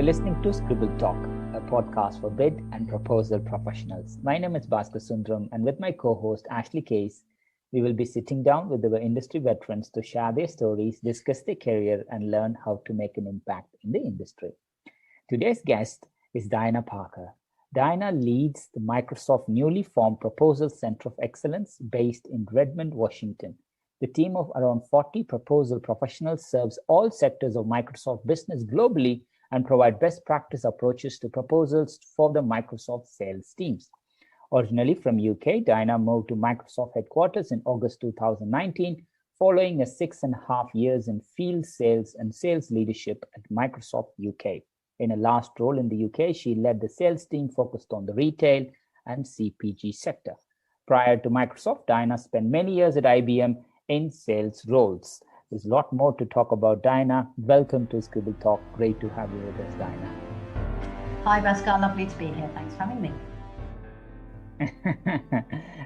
You're listening to Scribble Talk, a podcast for bid and proposal professionals. My name is Bhaskar Sundram, and with my co-host Ashley Case, we will be sitting down with our industry veterans to share their stories, discuss their career, and learn how to make an impact in the industry. Today's guest is Diana Parker. Diana leads the Microsoft newly formed Proposal Center of Excellence based in Redmond, Washington. The team of around 40 proposal professionals serves all sectors of Microsoft business globally and provide best practice approaches to proposals for the Microsoft sales teams. Originally from UK, Diana moved to Microsoft headquarters in August 2019, following a 6.5 years in field sales and sales leadership at Microsoft UK. In a last role in the UK, she led the sales team focused on the retail and CPG sector. Prior to Microsoft, Diana spent many years at IBM in sales roles. There's a lot more to talk about. Diana, welcome to Scribble Talk. Great to have you with us, Diana. Hi, Bhaskar. Lovely to be here. Thanks for having me.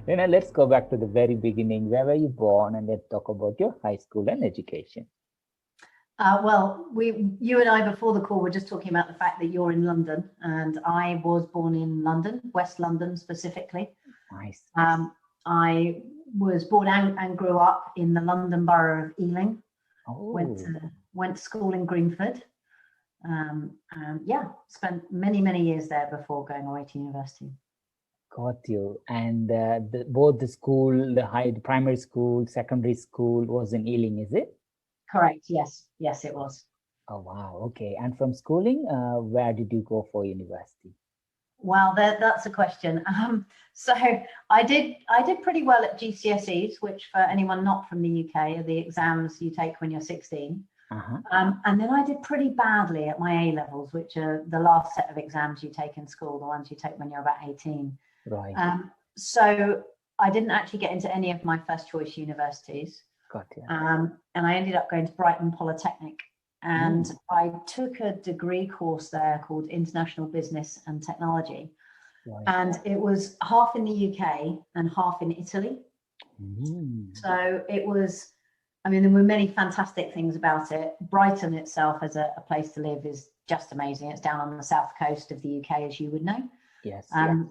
Let's go back to the very beginning. Where were you born? And let's talk about your high school and education. You and I before the call were just talking about the fact that you're in London, and I was born in London, West London specifically. Nice. I was born out and grew up in the London borough of Ealing. Oh. Went to school in Greenford. Spent many years there before going away to university. Got you. And both the school, the primary school, secondary school was in Ealing, is it? Correct. Yes, it was. Oh wow. Okay. And from schooling, where did you go for university? Well, that's a question. So I did pretty well at GCSEs, which for anyone not from the UK are the exams you take when you're 16. Uh-huh. And then I did pretty badly at my A levels, which are the last set of exams you take in school, the ones you take when you're about 18. Right. So I didn't actually get into any of my first choice universities. Got you. And I ended up going to Brighton Polytechnic. And I took a degree course there called International Business and Technology. Right. And it was half in the UK and half in Italy. So it was, there were many fantastic things about it. Brighton itself as a place to live is just amazing. It's down on the south coast of the UK, as you would know. Yes.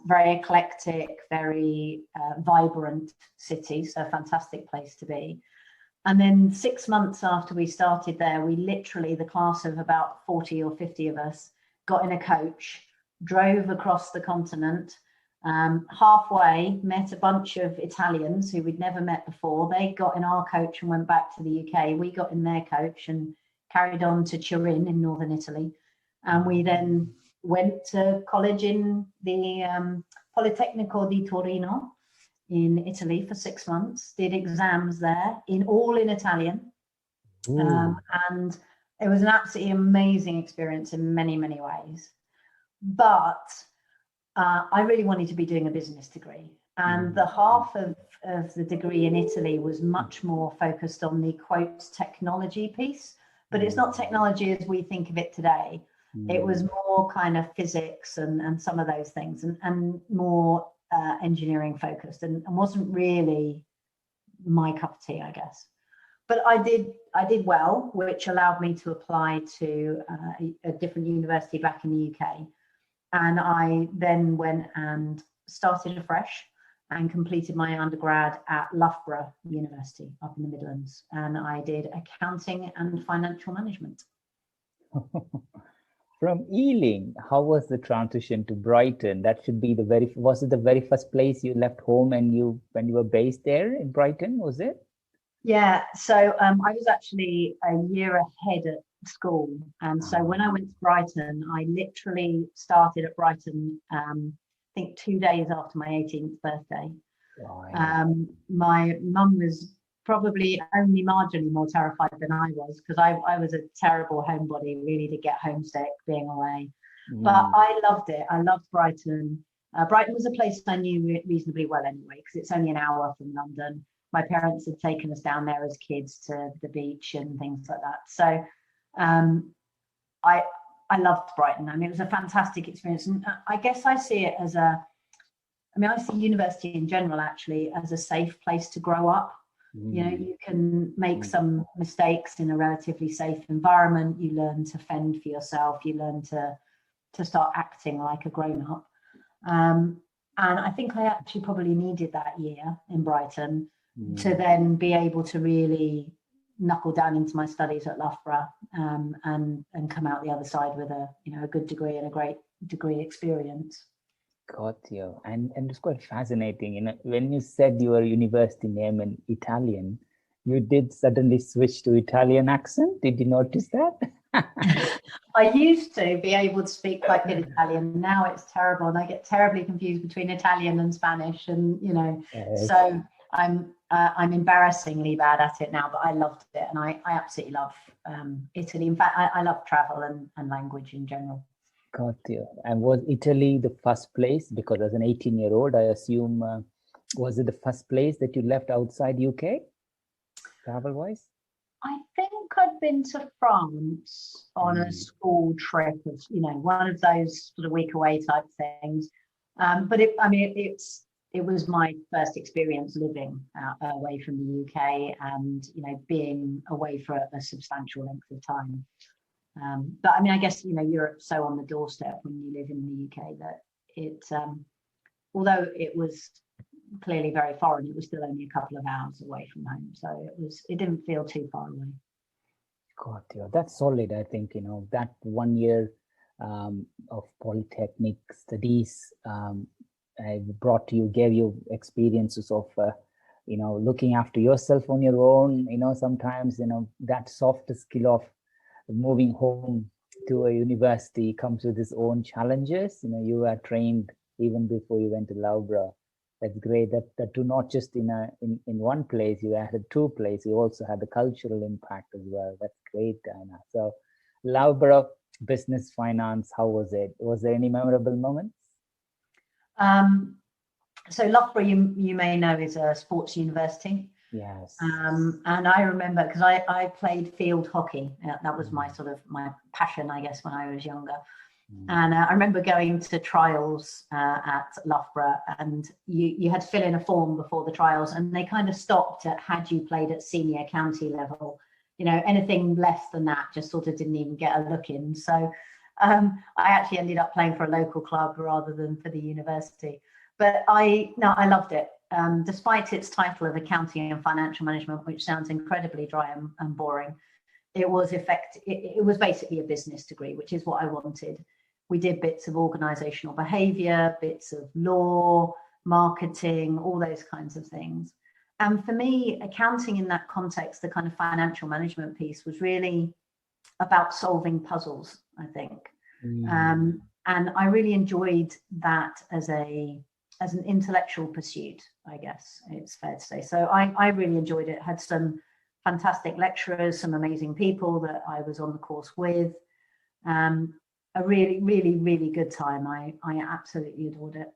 Very eclectic, very vibrant city. So a fantastic place to be. And then 6 months after we started there, we literally, the class of about 40 or 50 of us, got in a coach, drove across the continent, halfway met a bunch of Italians who we'd never met before. They got in our coach and went back to the UK. We got in their coach and carried on to Turin in northern Italy. And we then went to college in the Politecnico di Torino in Italy for 6 months, did exams there all in Italian. And it was an absolutely amazing experience in many ways. But I really wanted to be doing a business degree. And the half of the degree in Italy was much more focused on the quotes technology piece, but it's not technology as we think of it today. It was more kind of physics and some of those things and more engineering focused and wasn't really my cup of tea, I guess. But I did well, which allowed me to apply to a different university back in the UK. And I then went and started afresh and completed my undergrad at Loughborough University up in the Midlands. And I did accounting and financial management. From Ealing, how was the transition to Brighton? That should be was it the very first place you left home when you were based there in Brighton, was it? Yeah, so I was actually a year ahead at school. And so when I went to Brighton, I literally started at Brighton, I think 2 days after my 18th birthday. Right. My mum was probably only marginally more terrified than I was, because I was a terrible homebody, really did get homesick being away. But I loved it. I loved Brighton. Brighton was a place I knew reasonably well anyway, because it's only an hour from London. My parents had taken us down there as kids to the beach and things like that. So I loved Brighton. It was a fantastic experience. And I guess I see it as I see university in general actually as a safe place to grow up. You know, you can make some mistakes in a relatively safe environment. You learn to fend for yourself. You learn to start acting like a grown-up. And I think I actually probably needed that year in Brighton to then be able to really knuckle down into my studies at Loughborough, and come out the other side with a good degree and a great degree experience. Got you. And it's quite fascinating. You know, when you said your university name in Italian, you did suddenly switch to Italian accent. Did you notice that? I used to be able to speak quite good Italian. Now it's terrible, and I get terribly confused between Italian and Spanish. And so I'm embarrassingly bad at it now. But I loved it, and I absolutely love Italy. In fact, I love travel and language in general. Got you. And was Italy the first place? Because as an 18-year-old, I assume, was it the first place that you left outside UK, travel-wise? I think I'd been to France on a school trip, of one of those sort of week away type things. But it was my first experience living away from the UK, and being away for a substantial length of time. But I mean, I guess Europe's so on the doorstep when you live in the UK that it, although it was clearly very foreign, it was still only a couple of hours away from home, so it didn't feel too far away. Got you. That's solid. I think that 1 year of polytechnic studies gave you experiences of looking after yourself on your own. Sometimes that soft skill of moving home to a university comes with its own challenges. You were trained even before you went to Loughborough. That's great. That too, not just in one place. You had two places. You also had the cultural impact as well. That's great, Diana. So, Loughborough business finance. How was it? Was there any memorable moments? So Loughborough, you may know, is a sports university. Yes. And I remember, because I played field hockey. That was my passion, I guess, when I was younger. And I remember going to trials at Loughborough, and you had to fill in a form before the trials, and they kind of stopped at had you played at senior county level. Anything less than that just sort of didn't even get a look in. So I actually ended up playing for a local club rather than for the university. But I loved it. Despite its title of accounting and financial management, which sounds incredibly dry and boring, it was basically a business degree, which is what I wanted. We did bits of organizational behavior, bits of law, marketing, all those kinds of things. And for me, accounting in that context, the kind of financial management piece, was really about solving puzzles, I think. And I really enjoyed that as an intellectual pursuit, I guess it's fair to say. So I really enjoyed it. Had some fantastic lecturers, some amazing people that I was on the course with. A really, really, really good time. I absolutely adored it.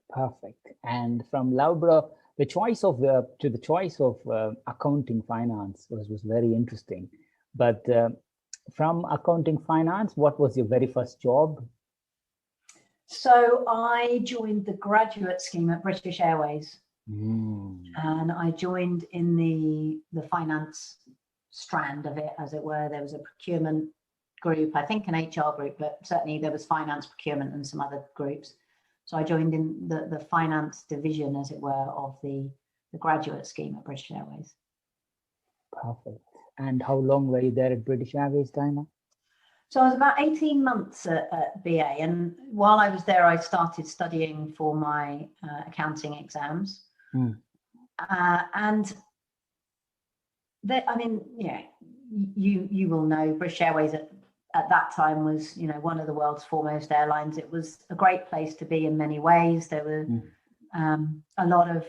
Perfect. And from Loughborough, the choice of accounting finance was very interesting. But from accounting finance, what was your very first job? So I joined the graduate scheme at British Airways, and I joined in the finance strand of it, as it were. There was a procurement group, I think an HR group, but certainly there was finance, procurement, and some other groups. So I joined in the finance division, as it were, of the graduate scheme at British Airways. Perfect. And how long were you there at British Airways, Diana? So I was about 18 months at BA, and while I was there, I started studying for my accounting exams. And you will know British Airways at that time was, one of the world's foremost airlines. It was a great place to be in many ways. There were a lot of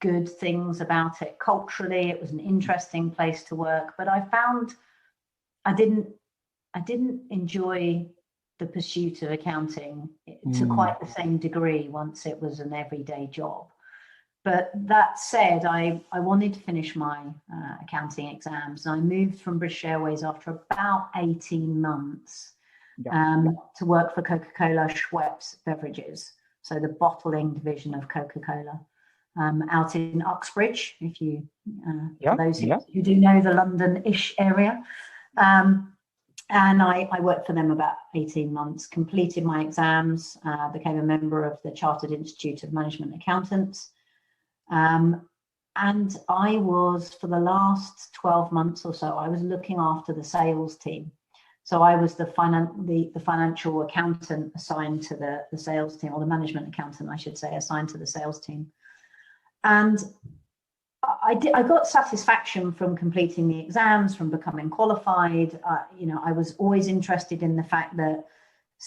good things about it culturally. It was an interesting place to work, but I found I didn't enjoy the pursuit of accounting to quite the same degree once it was an everyday job. But that said, I wanted to finish my accounting exams, and I moved from British Airways after about 18 months to work for Coca-Cola Schweppes Beverages, so the bottling division of Coca-Cola. out in Uxbridge, if you, Yeah, for those yeah. who do know the London-ish area. And I worked for them about 18 months, completed my exams, became a member of the Chartered Institute of Management Accountants. And I was, for the last 12 months or so, I was looking after the sales team. So I was the financial accountant assigned to the sales team, or the management accountant, I should say, assigned to the sales team. And I got satisfaction from completing the exams, from becoming qualified. I was always interested in the fact that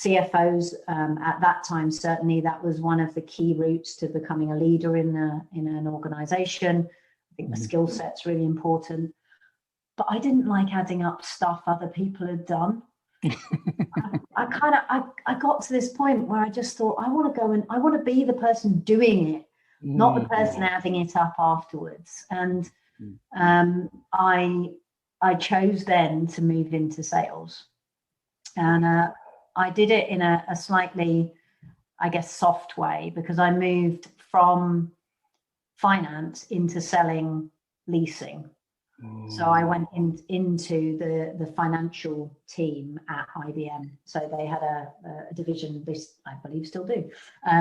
CFOs at that time, certainly that was one of the key routes to becoming a leader in an organization. I think the skill set's really important. But I didn't like adding up stuff other people had done. I got to this point where I just thought, I want to be the person doing it, not the person adding it up afterwards. And I chose then to move into sales. And I did it in a slightly, I guess, soft way, because I moved from finance into selling leasing. So I went into the financial team at IBM. So they had a division, this I believe still do,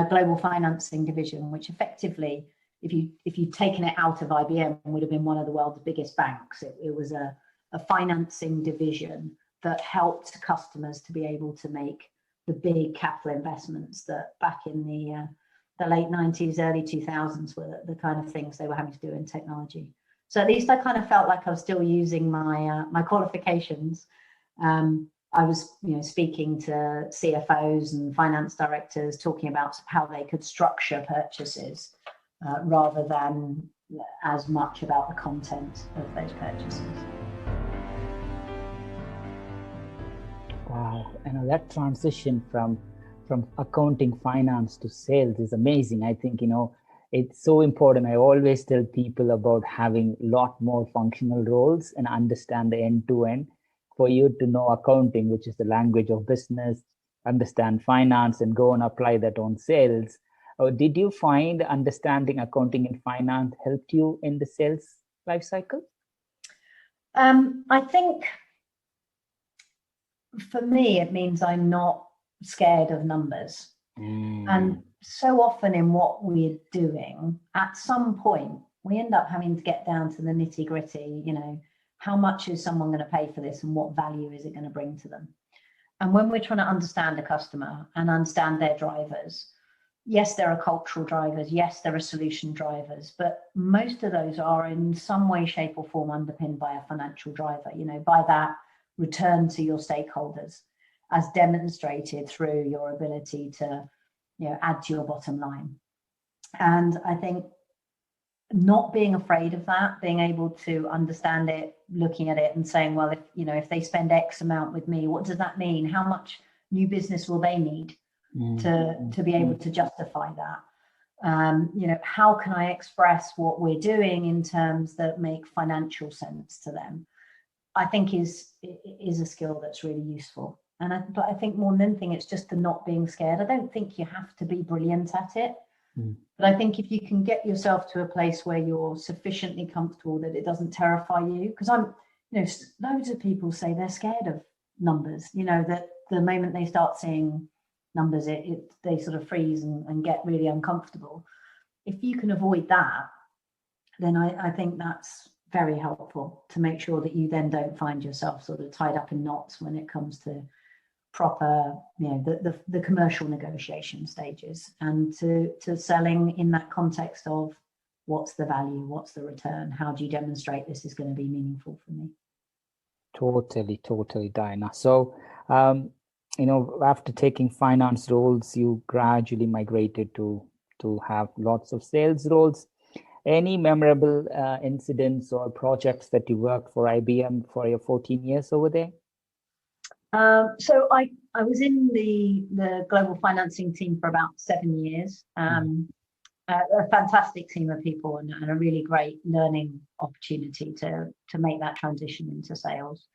global financing division, which effectively, if you'd taken it out of IBM, would have been one of the world's biggest banks. It was a financing division that helped customers to be able to make the big capital investments that back in the late 90s, early 2000s were the kind of things they were having to do in technology. So at least I kind of felt like I was still using my qualifications. I was, speaking to CFOs and finance directors, talking about how they could structure purchases rather than as much about the content of those purchases. Wow, that transition from accounting, finance to sales is amazing. I think, it's so important. I always tell people about having a lot more functional roles and understand the end-to-end. For you to know accounting, which is the language of business, understand finance, and go and apply that on sales. Did you find understanding accounting and finance helped you in the sales life cycle? I think for me, it means I'm not scared of numbers. And so often in what we're doing, at some point, we end up having to get down to the nitty gritty, how much is someone going to pay for this and what value is it going to bring to them? And when we're trying to understand a customer and understand their drivers, yes, there are cultural drivers, yes, there are solution drivers, but most of those are in some way, shape or form underpinned by a financial driver, by that return to your stakeholders, as demonstrated through your ability to add to your bottom line. And I think not being afraid of that, being able to understand it, looking at it and saying, well, if they spend X amount with me, what does that mean? How much new business will they need to be able to justify that? How can I express what we're doing in terms that make financial sense to them? I think is a skill that's really useful. But I think more than anything, it's just the not being scared. I don't think you have to be brilliant at it. But I think if you can get yourself to a place where you're sufficiently comfortable that it doesn't terrify you, because loads of people say they're scared of numbers, that the moment they start seeing numbers, they sort of freeze and get really uncomfortable. If you can avoid that, then I think that's very helpful to make sure that you then don't find yourself sort of tied up in knots when it comes to proper, the commercial negotiation stages, and to selling in that context of what's the value, what's the return, how do you demonstrate this is going to be meaningful for me? Totally, Diana. So, after taking finance roles, you gradually migrated to have lots of sales roles. Any memorable incidents or projects that you worked for IBM for your 14 years over there? So I was in the global financing team for about 7 years. A fantastic team of people and a really great learning opportunity to make that transition into sales.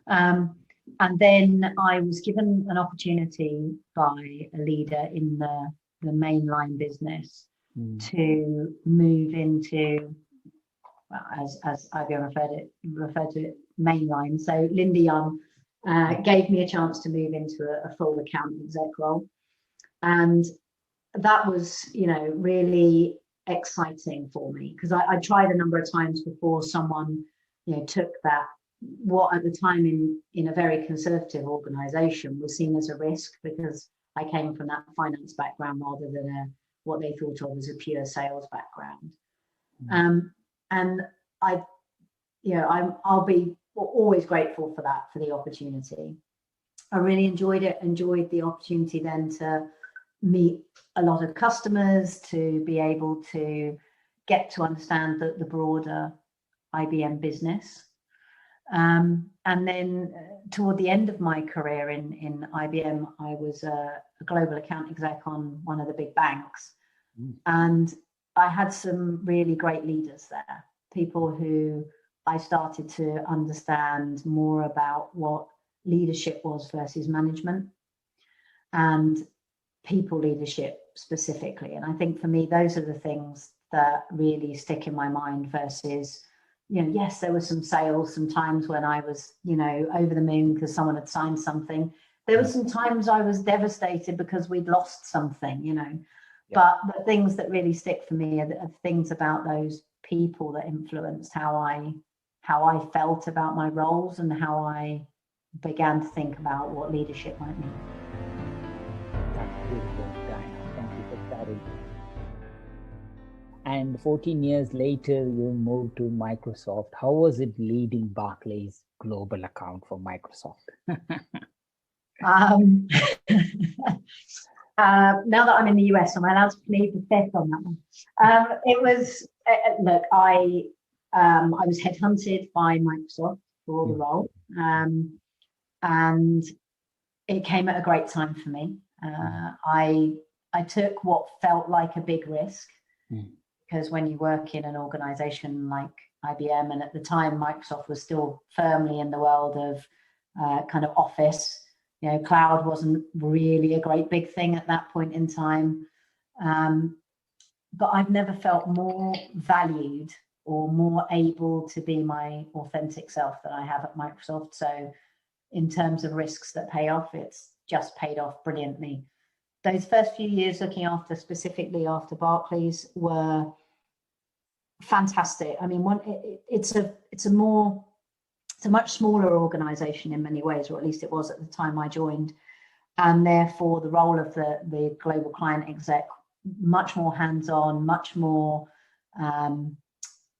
And then I was given an opportunity by a leader in the mainline business to move into, well, as IBM referred to it, mainline. So Linda Young gave me a chance to move into a full account exec role. And that was, really exciting for me, because I tried a number of times before someone, took that, what at the time in a very conservative organization was seen as a risk, because I came from that finance background rather than what they thought of as a pure sales background. And I'll be always grateful for that, for the opportunity. I really enjoyed the opportunity then to meet a lot of customers, to be able to get to understand the broader IBM business. And then toward the end of my career in IBM, I was a global account exec on one of the big banks. And I had some really great leaders there, people who I started to understand more about what leadership was versus management, and people leadership specifically. And I think for me, those are the things that really stick in my mind versus, yes, there was some sales, some times when I was, over the moon because someone had signed something. There were some times I was devastated because we'd lost something, But the things that really stick for me are things about those people that influenced how I felt about my roles and how I began to think about what leadership might mean. That's beautiful, Diana. Thank you for sharing. And 14 years later, you moved to Microsoft. How was it leading Barclays global account for Microsoft? Now that I'm in the US, am I allowed to plead the fifth on that one? It was, look, I was headhunted by Microsoft for the role, and it came at a great time for me. I took what felt like a big risk, because when you work in an organization like IBM, and at the time Microsoft was still firmly in the world of kind of Office, cloud wasn't really a great big thing at that point in time. But I've never felt more valued or more able to be my authentic self than I have at Microsoft. So in terms of risks that pay off, it's just paid off brilliantly. Those first few years looking specifically after Barclays were fantastic. I mean, it's a much smaller organization in many ways, or at least it was at the time I joined. And therefore the role of the global client exec, much more hands-on, much more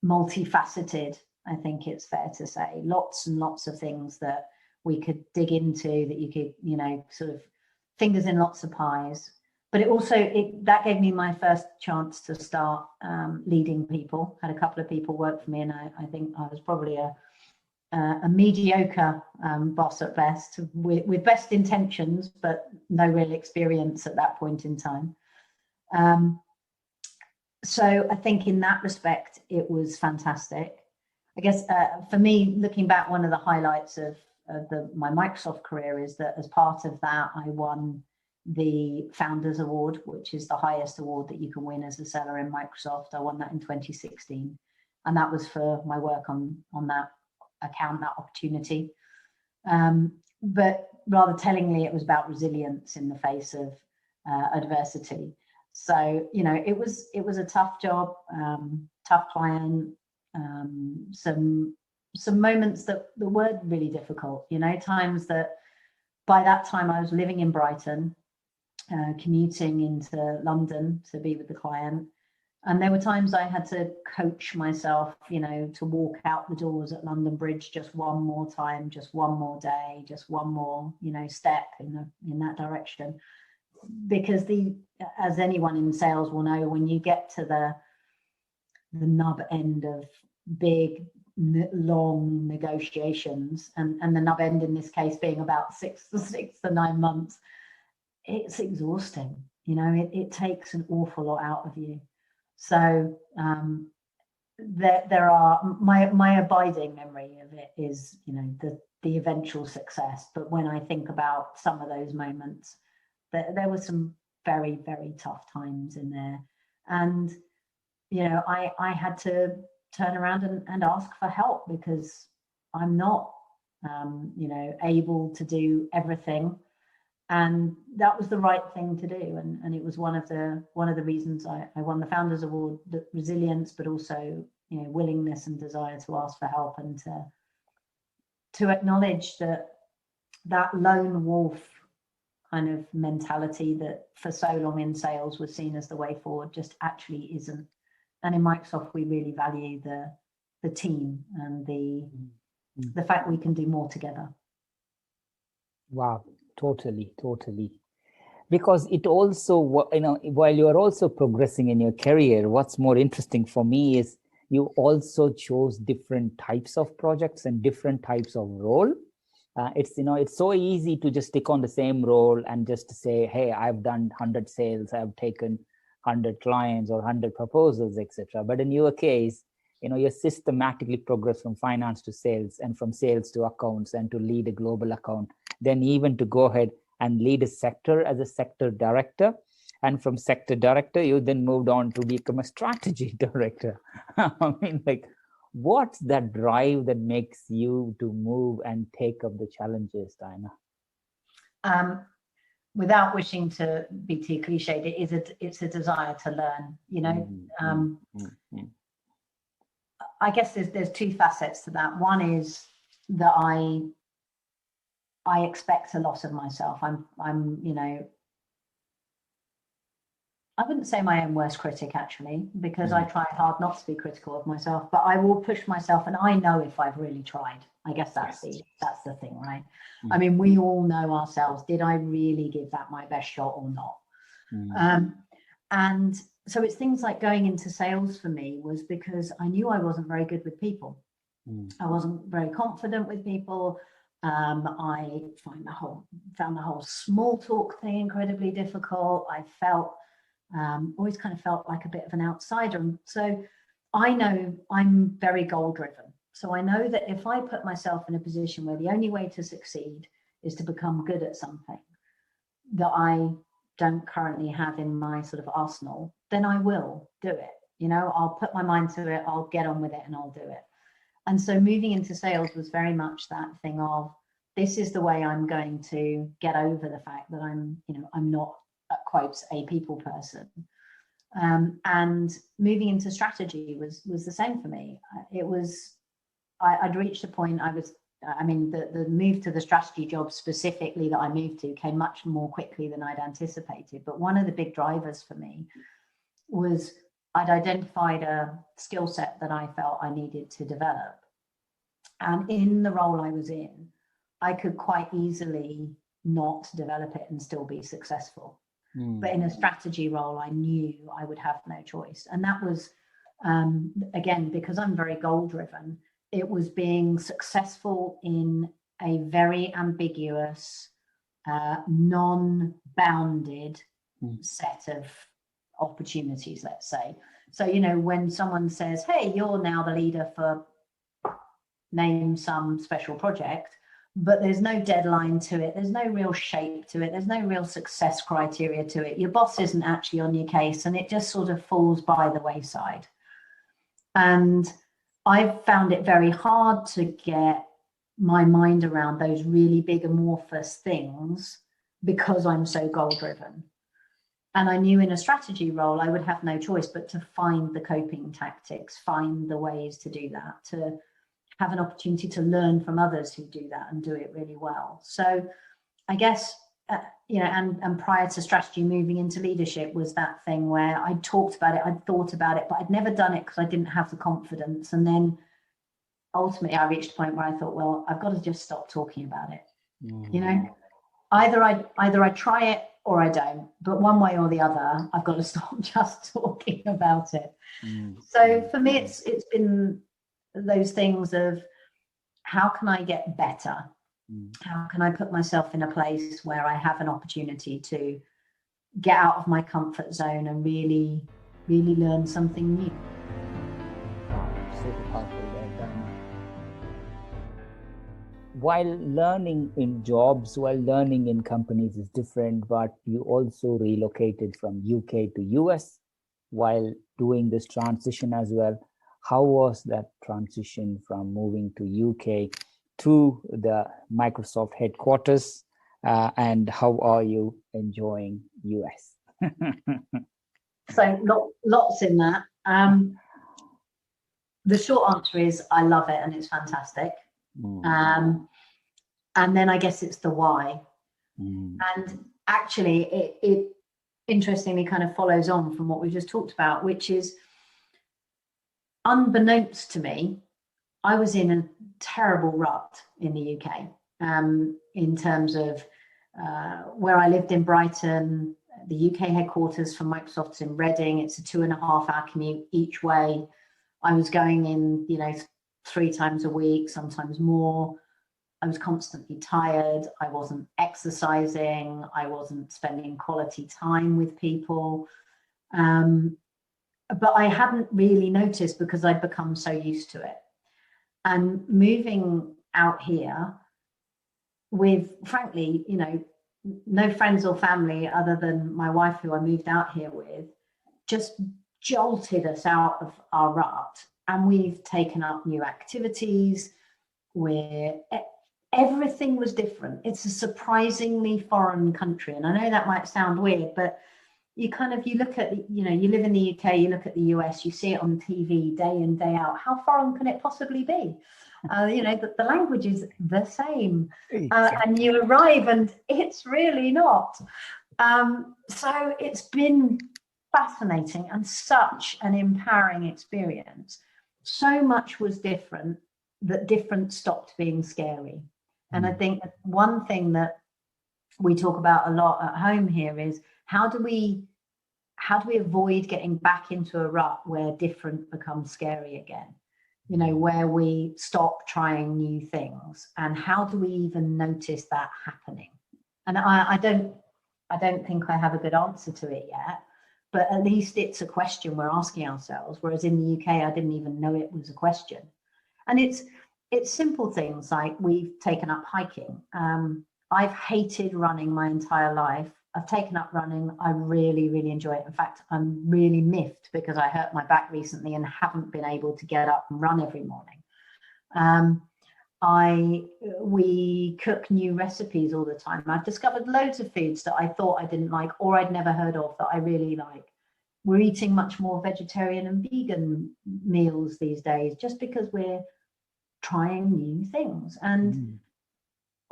multifaceted, I think it's fair to say. Lots and lots of things that we could dig into, that you could, sort of fingers in lots of pies. But it also, that gave me my first chance to start leading people. Had a couple of people work for me, and I think I was probably a mediocre boss at best, with best intentions, but no real experience at that point in time. So I think in that respect, it was fantastic. I guess for me, looking back, one of the highlights of my Microsoft career is that as part of that, I won the Founders Award, which is the highest award that you can win as a seller in Microsoft. I won that in 2016. And that was for my work on that account, that opportunity. But rather tellingly, it was about resilience in the face of adversity. So, it was a tough job, tough client, some moments that were really difficult, times that by that time I was living in Brighton, commuting into London to be with the client. And there were times I had to coach myself, to walk out the doors at London Bridge just one more time, just one more day, just one more, step in that direction. Because as anyone in sales will know, when you get to the nub end of big, long negotiations, and the nub end in this case being about 6 to 9 months, it's exhausting. It takes an awful lot out of you. So there are my abiding memory of it is the eventual success. But when I think about some of those moments, there were some very, very tough times in there. And, I had to turn around and ask for help because I'm not, able to do everything. And that was the right thing to do. And it was one of the reasons I won the Founders Award, the resilience, but also, willingness and desire to ask for help and to acknowledge that lone wolf kind of mentality that for so long in sales was seen as the way forward just actually isn't. And in Microsoft, we really value the team and the fact we can do more together. Wow, totally. Because it also, while you're also progressing in your career, what's more interesting for me is you also chose different types of projects and different types of role. It's so easy to just stick on the same role and just say, hey, I've done 100 sales, I've taken 100 clients or 100 proposals, etc. But in your case, you systematically progress from finance to sales and from sales to accounts and to lead a global account, then even to go ahead and lead a sector as a sector director. And from sector director, you then moved on to become a strategy director. I mean, what's that drive that makes you to move and take up the challenges, Diana? Without wishing to be too cliched, it's a desire to learn. I guess there's two facets to that. One is that I expect a lot of myself. I wouldn't say my own worst critic, actually, because I try hard not to be critical of myself, but I will push myself, and I know if I've really tried. I guess that's the thing, right? I mean, we all know ourselves. Did I really give that my best shot or not? And so it's things like going into sales for me was because I knew I wasn't very good with people. I wasn't very confident with people. I found the whole small talk thing incredibly difficult. I always kind of felt like a bit of an outsider. And so I know I'm very goal driven. So I know that if I put myself in a position where the only way to succeed is to become good at something that I don't currently have in my sort of arsenal, then I will do it. I'll put my mind to it, I'll get on with it, and I'll do it. And so moving into sales was very much that thing of, this is the way I'm going to get over the fact that I'm not, quotes, a people person. And moving into strategy was the same for me. I'd reached a point. The move to the strategy job specifically that I moved to came much more quickly than I'd anticipated. But one of the big drivers for me was I'd identified a skill set that I felt I needed to develop. And in the role I was in, I could quite easily not develop it and still be successful. But in a strategy role, I knew I would have no choice. And that was, again, because I'm very goal driven, it was being successful in a very ambiguous, non-bounded set of opportunities, let's say. So, when someone says, hey, you're now the leader for name some special project, but there's no deadline to it, there's no real shape to it, there's no real success criteria to it, your boss isn't actually on your case, and it just sort of falls by the wayside. And I've found it very hard to get my mind around those really big amorphous things because I'm so goal driven. And I knew in a strategy role, I would have no choice but to find the coping tactics, find the ways to do that, to have an opportunity to learn from others who do that and do it really well. So I guess, and prior to strategy, moving into leadership was that thing where I talked about it, I'd thought about it, but I'd never done it because I didn't have the confidence. And then ultimately I reached a point where I thought, well, I've got to just stop talking about it. Either I try it or I don't, but one way or the other, I've got to stop just talking about it. So for me, it's been those things of, how can I get better? How can I put myself in a place where I have an opportunity to get out of my comfort zone and really, really learn something new? Super powerful there. While learning in jobs, while learning in companies is different, but you also relocated from UK to US. while doing this transition as well. How was that transition from moving to UK to the Microsoft headquarters? And how are you enjoying US? So lots in that. The short answer is I love it and it's fantastic. And then I guess it's the why. And actually it interestingly kind of follows on from what we just talked about, which is, unbeknownst to me, I was in a terrible rut in the UK in terms of where I lived in Brighton. The UK headquarters for Microsoft's in Reading. It's a 2.5-hour commute each way. I was going in, 3 times a week, sometimes more. I was constantly tired. I wasn't exercising. I wasn't spending quality time with people. But I hadn't really noticed because I'd become so used to it. And moving out here with, frankly, no friends or family other than my wife, who I moved out here with, just jolted us out of our rut. And we've taken up new activities where everything was different. It's a surprisingly foreign country. And I know that might sound weird, but you look at, you live in the UK, you look at the US, you see it on TV day in, day out. How foreign can it possibly be? The language is the same. And you arrive and it's really not. So it's been fascinating and such an empowering experience. So much was different that different stopped being scary. And I think one thing that we talk about a lot at home here is, how do we avoid getting back into a rut where different becomes scary again? Where we stop trying new things, and how do we even notice that happening? And I don't think I have a good answer to it yet, but at least it's a question we're asking ourselves. Whereas in the UK, I didn't even know it was a question. And it's simple things like we've taken up hiking. I've hated running my entire life. I've taken up running. I really, really enjoy it. In fact, I'm really miffed because I hurt my back recently and haven't been able to get up and run every morning. We cook new recipes all the time. I've discovered loads of foods that I thought I didn't like or I'd never heard of that I really like. We're eating much more vegetarian and vegan meals these days just because we're trying new things. And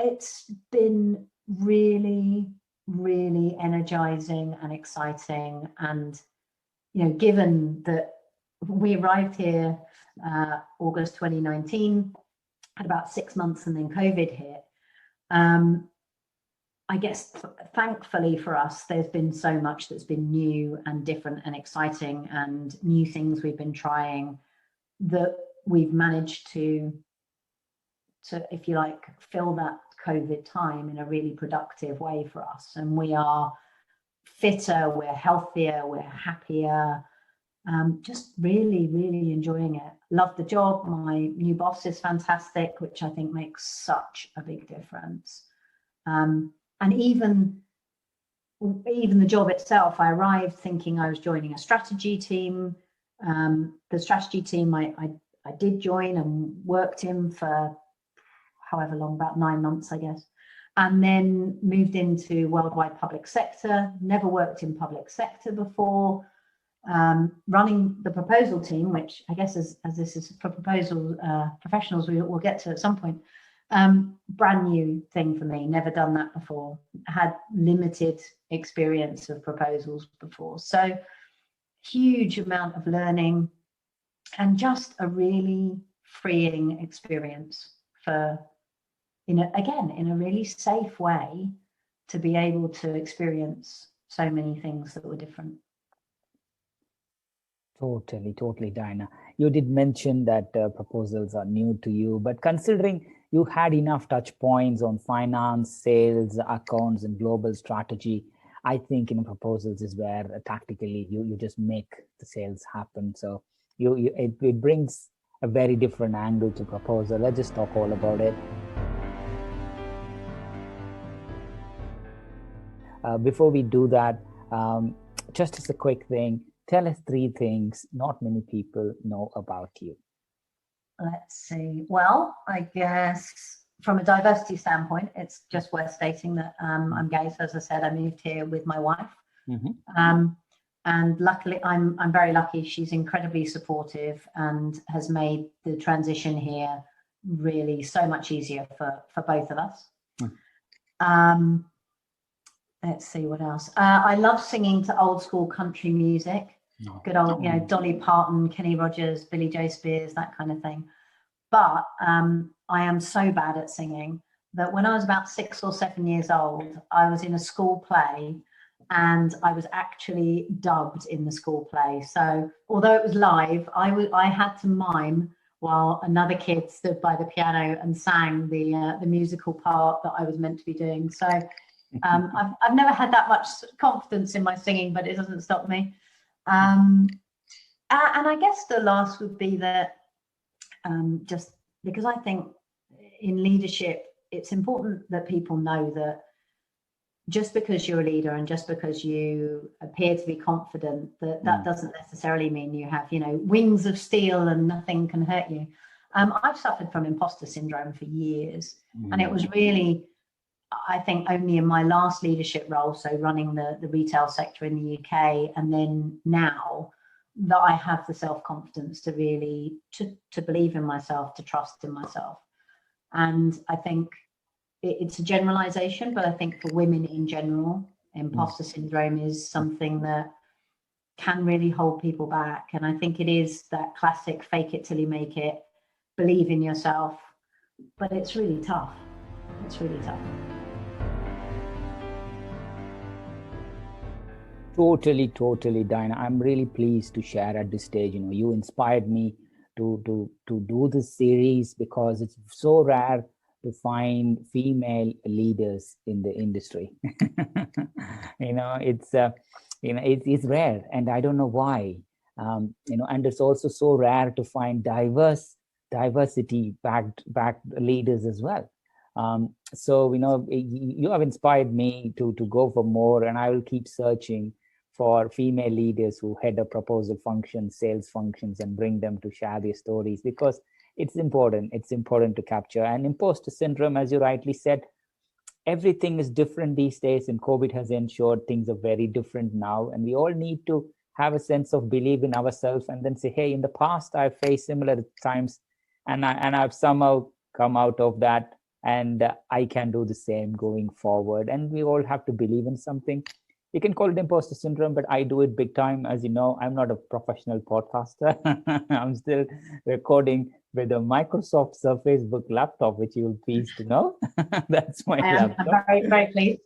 it's been really, really energizing and exciting. And given that we arrived here August 2019, had about 6 months, and then COVID hit, I guess thankfully for us, there's been so much that's been new and different and exciting, and new things we've been trying that we've managed to, if you like, fill that COVID time in a really productive way for us. And we are fitter, we're healthier, we're happier, just really, really enjoying it. Love the job. My new boss is fantastic, which I think makes such a big difference. And even the job itself, I arrived thinking I was joining a strategy team. The strategy team I did join and worked in for however long, about 9 months, I guess, and then moved into worldwide public sector. Never worked in public sector before. Running the proposal team, which I guess as this is for proposal professionals, we'll get to at some point. Brand new thing for me, never done that before. Had limited experience of proposals before. So huge amount of learning and just a really freeing experience for, in a really safe way to be able to experience so many things that were different. Totally, Diana. You did mention that proposals are new to you, but considering you had enough touch points on finance, sales, accounts, and global strategy, I think proposals is where tactically you just make the sales happen. So it brings a very different angle to proposal. Let's just talk all about it. Before we do that, just as a quick thing, Tell us 3 things not many people know about you. Let's see. Well, I guess from a diversity standpoint, it's just worth stating that I'm gay. So as I said, I moved here with my wife. And luckily, I'm very lucky. She's incredibly supportive and has made the transition here really so much easier for both of us. Let's see what else. I love singing to old school country music. Good old, Dolly Parton, Kenny Rogers, Billy Joe Spears, that kind of thing. But I am so bad at singing that when I was about 6 or 7 years old, I was in a school play and I was actually dubbed in the school play. So although it was live, I had to mime while another kid stood by the piano and sang the musical part that I was meant to be doing. So I've never had that much confidence in my singing, but it doesn't stop me. And I guess the last would be that just because I think in leadership, it's important that people know that just because you're a leader and just because you appear to be confident, that doesn't necessarily mean you have, wings of steel and nothing can hurt you. I've suffered from imposter syndrome for years, and it was really, I think, only in my last leadership role, so running the retail sector in the UK, and then now, that I have the self-confidence to really to believe in myself, to trust in myself. And I think it's a generalization, but I think for women in general, imposter syndrome is something that can really hold people back. And I think it is that classic fake it till you make it, believe in yourself, but it's really tough. It's really tough. Totally, Diana. I'm really pleased to share at this stage. You inspired me to do this series because it's so rare to find female leaders in the industry. It's rare, and I don't know why. And it's also so rare to find diversity backed leaders as well. So you have inspired me to go for more, and I will keep searching for female leaders who head up proposal functions, sales functions, and bring them to share their stories, because it's important. It's important to capture. And imposter syndrome, as you rightly said, everything is different these days, and COVID has ensured things are very different now. And we all need to have a sense of belief in ourselves and then say, hey, in the past, I've faced similar times and I've somehow come out of that, and I can do the same going forward. And we all have to believe in something. You can call it imposter syndrome, but I do it big time. As you know, I'm not a professional podcaster. I'm still recording with a Microsoft Surface Book laptop, which you'll be pleased to know. That's my laptop. I'm very, very pleased.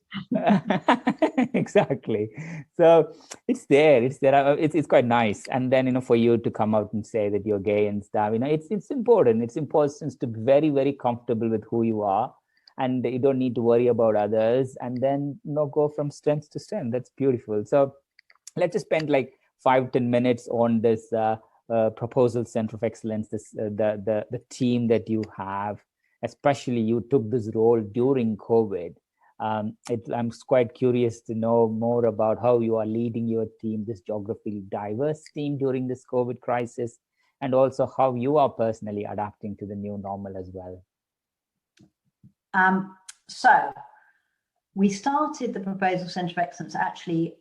Exactly. So it's there. It's quite nice. And then, for you to come out and say that you're gay and stuff, it's important. It's important to be very, very comfortable with who you are. And you don't need to worry about others, and then go from strength to strength. That's beautiful. So let's just spend like 5-10 minutes on this proposal center of excellence, this the team that you have. Especially you took this role during COVID. I'm quite curious to know more about how you are leading your team, this geographically diverse team during this COVID crisis, and also how you are personally adapting to the new normal as well. So we started the Proposal Centre of Excellence actually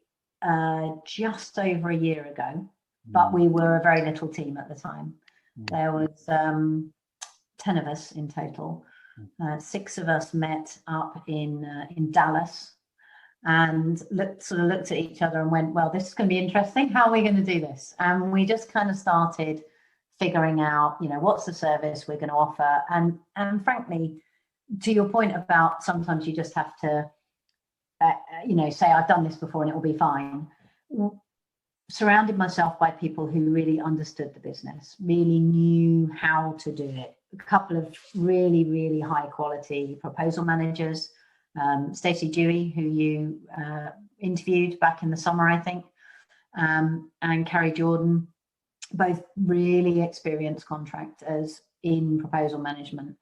just over a year ago, but we were a very little team at the time. There was 10 of us in total. 6 of us met up in Dallas and looked at each other and went, well, this is going to be interesting. How are we going to do this? And we just kind of started figuring out, what's the service we're going to offer. And frankly, to your point about sometimes you just have to, say, I've done this before and it will be fine. Surrounded myself by people who really understood the business, really knew how to do it. A couple of really, really high quality proposal managers, Stacey Dewey, who you interviewed back in the summer, I think, and Carrie Jordan, both really experienced contractors in proposal management.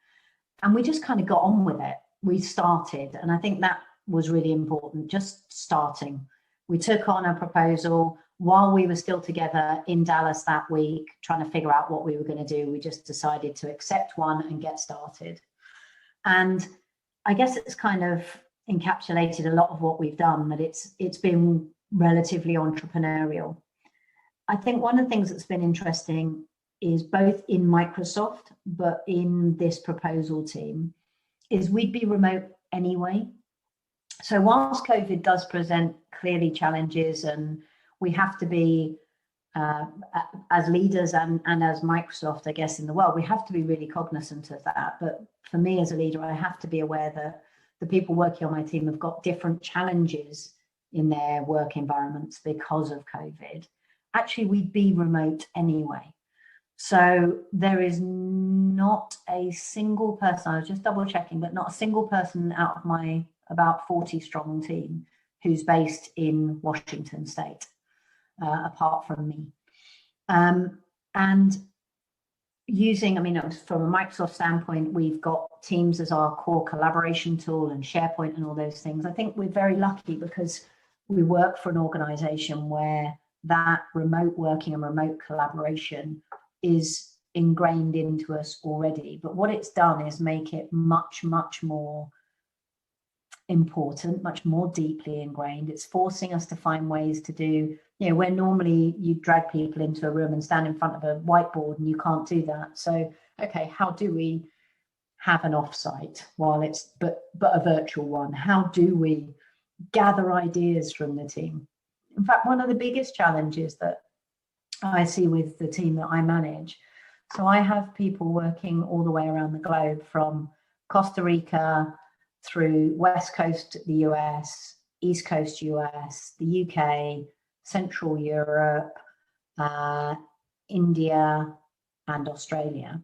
And we just kind of got on with it. We started, and I think that was really important, just starting. We took on a proposal. while we were still together in Dallas that week, trying to figure out what we were going to do, we just decided to accept one and get started. And I guess it's kind of encapsulated a lot of what we've done, that it's been relatively entrepreneurial. I think one of the things that's been interesting is both in Microsoft, but in this proposal team, is we'd be remote anyway. So whilst COVID does present clearly challenges, and we have to be, as leaders and as Microsoft, I guess, in the world, we have to be really cognizant of that. But for me as a leader, I have to be aware that the people working on my team have got different challenges in their work environments because of COVID. Actually, we'd be remote anyway. So there is not a single person, I was just double checking, but not a single person out of my about 40 strong team who's based in Washington State, apart from me. And using, I mean, from a Microsoft standpoint, we've got Teams as our core collaboration tool and SharePoint and all those things. I think we're very lucky because we work for an organization where that remote working and remote collaboration is ingrained into us already. But what it's done is make it much, much more important, much more deeply ingrained. It's forcing us to find ways to do, you know, where normally you drag people into a room and stand in front of a whiteboard, and you can't do that. So, okay, how do we have an offsite while it's, but a virtual one? How do we gather ideas from the team? In fact, one of the biggest challenges that I see with the team that I manage, so I have people working all the way around the globe, from Costa Rica through West Coast the US, East Coast US, the UK, Central Europe, India, and Australia,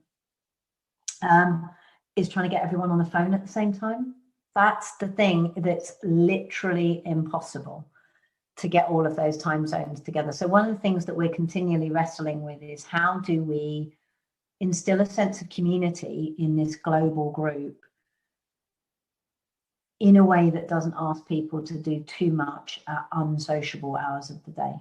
is trying to get everyone on the phone at the same time. That's the thing that's literally impossible, to get all of those time zones together. So one of the things that we're continually wrestling with is, how do we instill a sense of community in this global group in a way that doesn't ask people to do too much at unsociable hours of the day.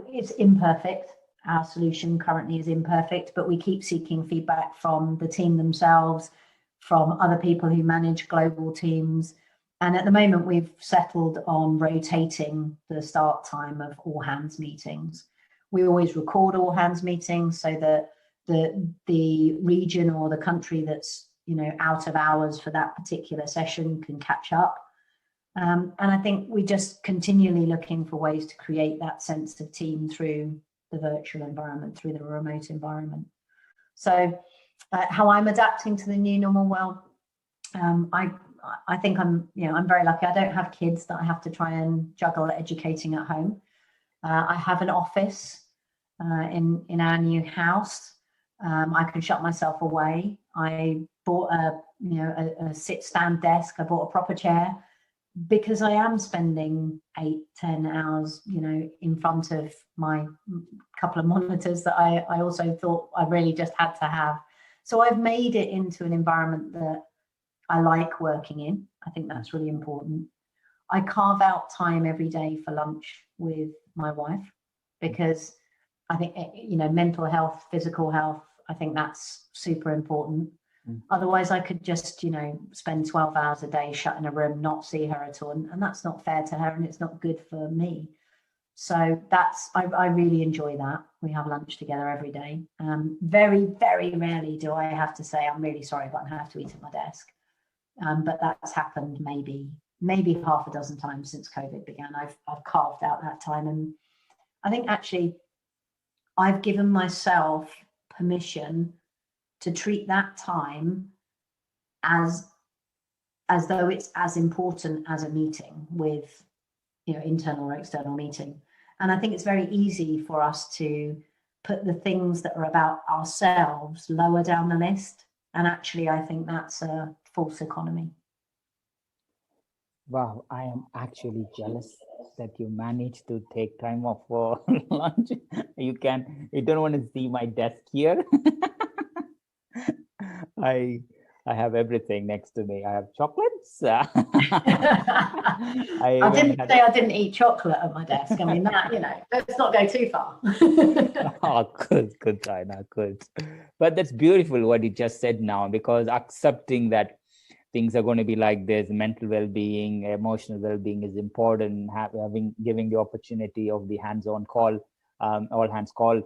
It's imperfect. Our solution currently is imperfect, but we keep seeking feedback from the team themselves, from other people who manage global teams. And at the moment, we've settled on rotating the start time of all hands meetings. We always record all hands meetings so that the region or the country that's, you know, out of hours for that particular session can catch up. And I think we're just continually looking for ways to create that sense of team through the virtual environment, through the remote environment. So how I'm adapting to the new normal, well, I think I'm very lucky. I don't have kids that I have to try and juggle educating at home. I have an office in our new house. I can shut myself away. I bought a sit-stand desk. I bought a proper chair, because I am spending 8-10 hours, in front of my couple of monitors that I also thought I really just had to have. So I've made it into an environment that I like working in. I think that's really important. I carve out time every day for lunch with my wife, because I think, mental health, physical health, I think that's super important. Otherwise, I could just, spend 12 hours a day shut in a room, not see her at all. And that's not fair to her, and it's not good for me. So I really enjoy that. We have lunch together every day. Very, very rarely do I have to say, I'm really sorry, but I have to eat at my desk. But that's happened maybe half a dozen times since COVID began. I've carved out that time. And I think actually I've given myself permission to treat that time as though it's as important as a meeting with, internal or external meeting. And I think it's very easy for us to put the things that are about ourselves lower down the list. And actually, I think that's a false economy. Wow, I am actually jealous that you managed to take time off for lunch. You don't want to see my desk here. I have everything next to me. I have chocolates, chocolates? I didn't say I didn't eat chocolate at my desk. I mean, that, let's not go too far. Oh, good, Diana, good. But that's beautiful what you just said now, because accepting that things are going to be like this, mental well-being, emotional well-being is important. Giving the opportunity of the hands-on call, all hands call,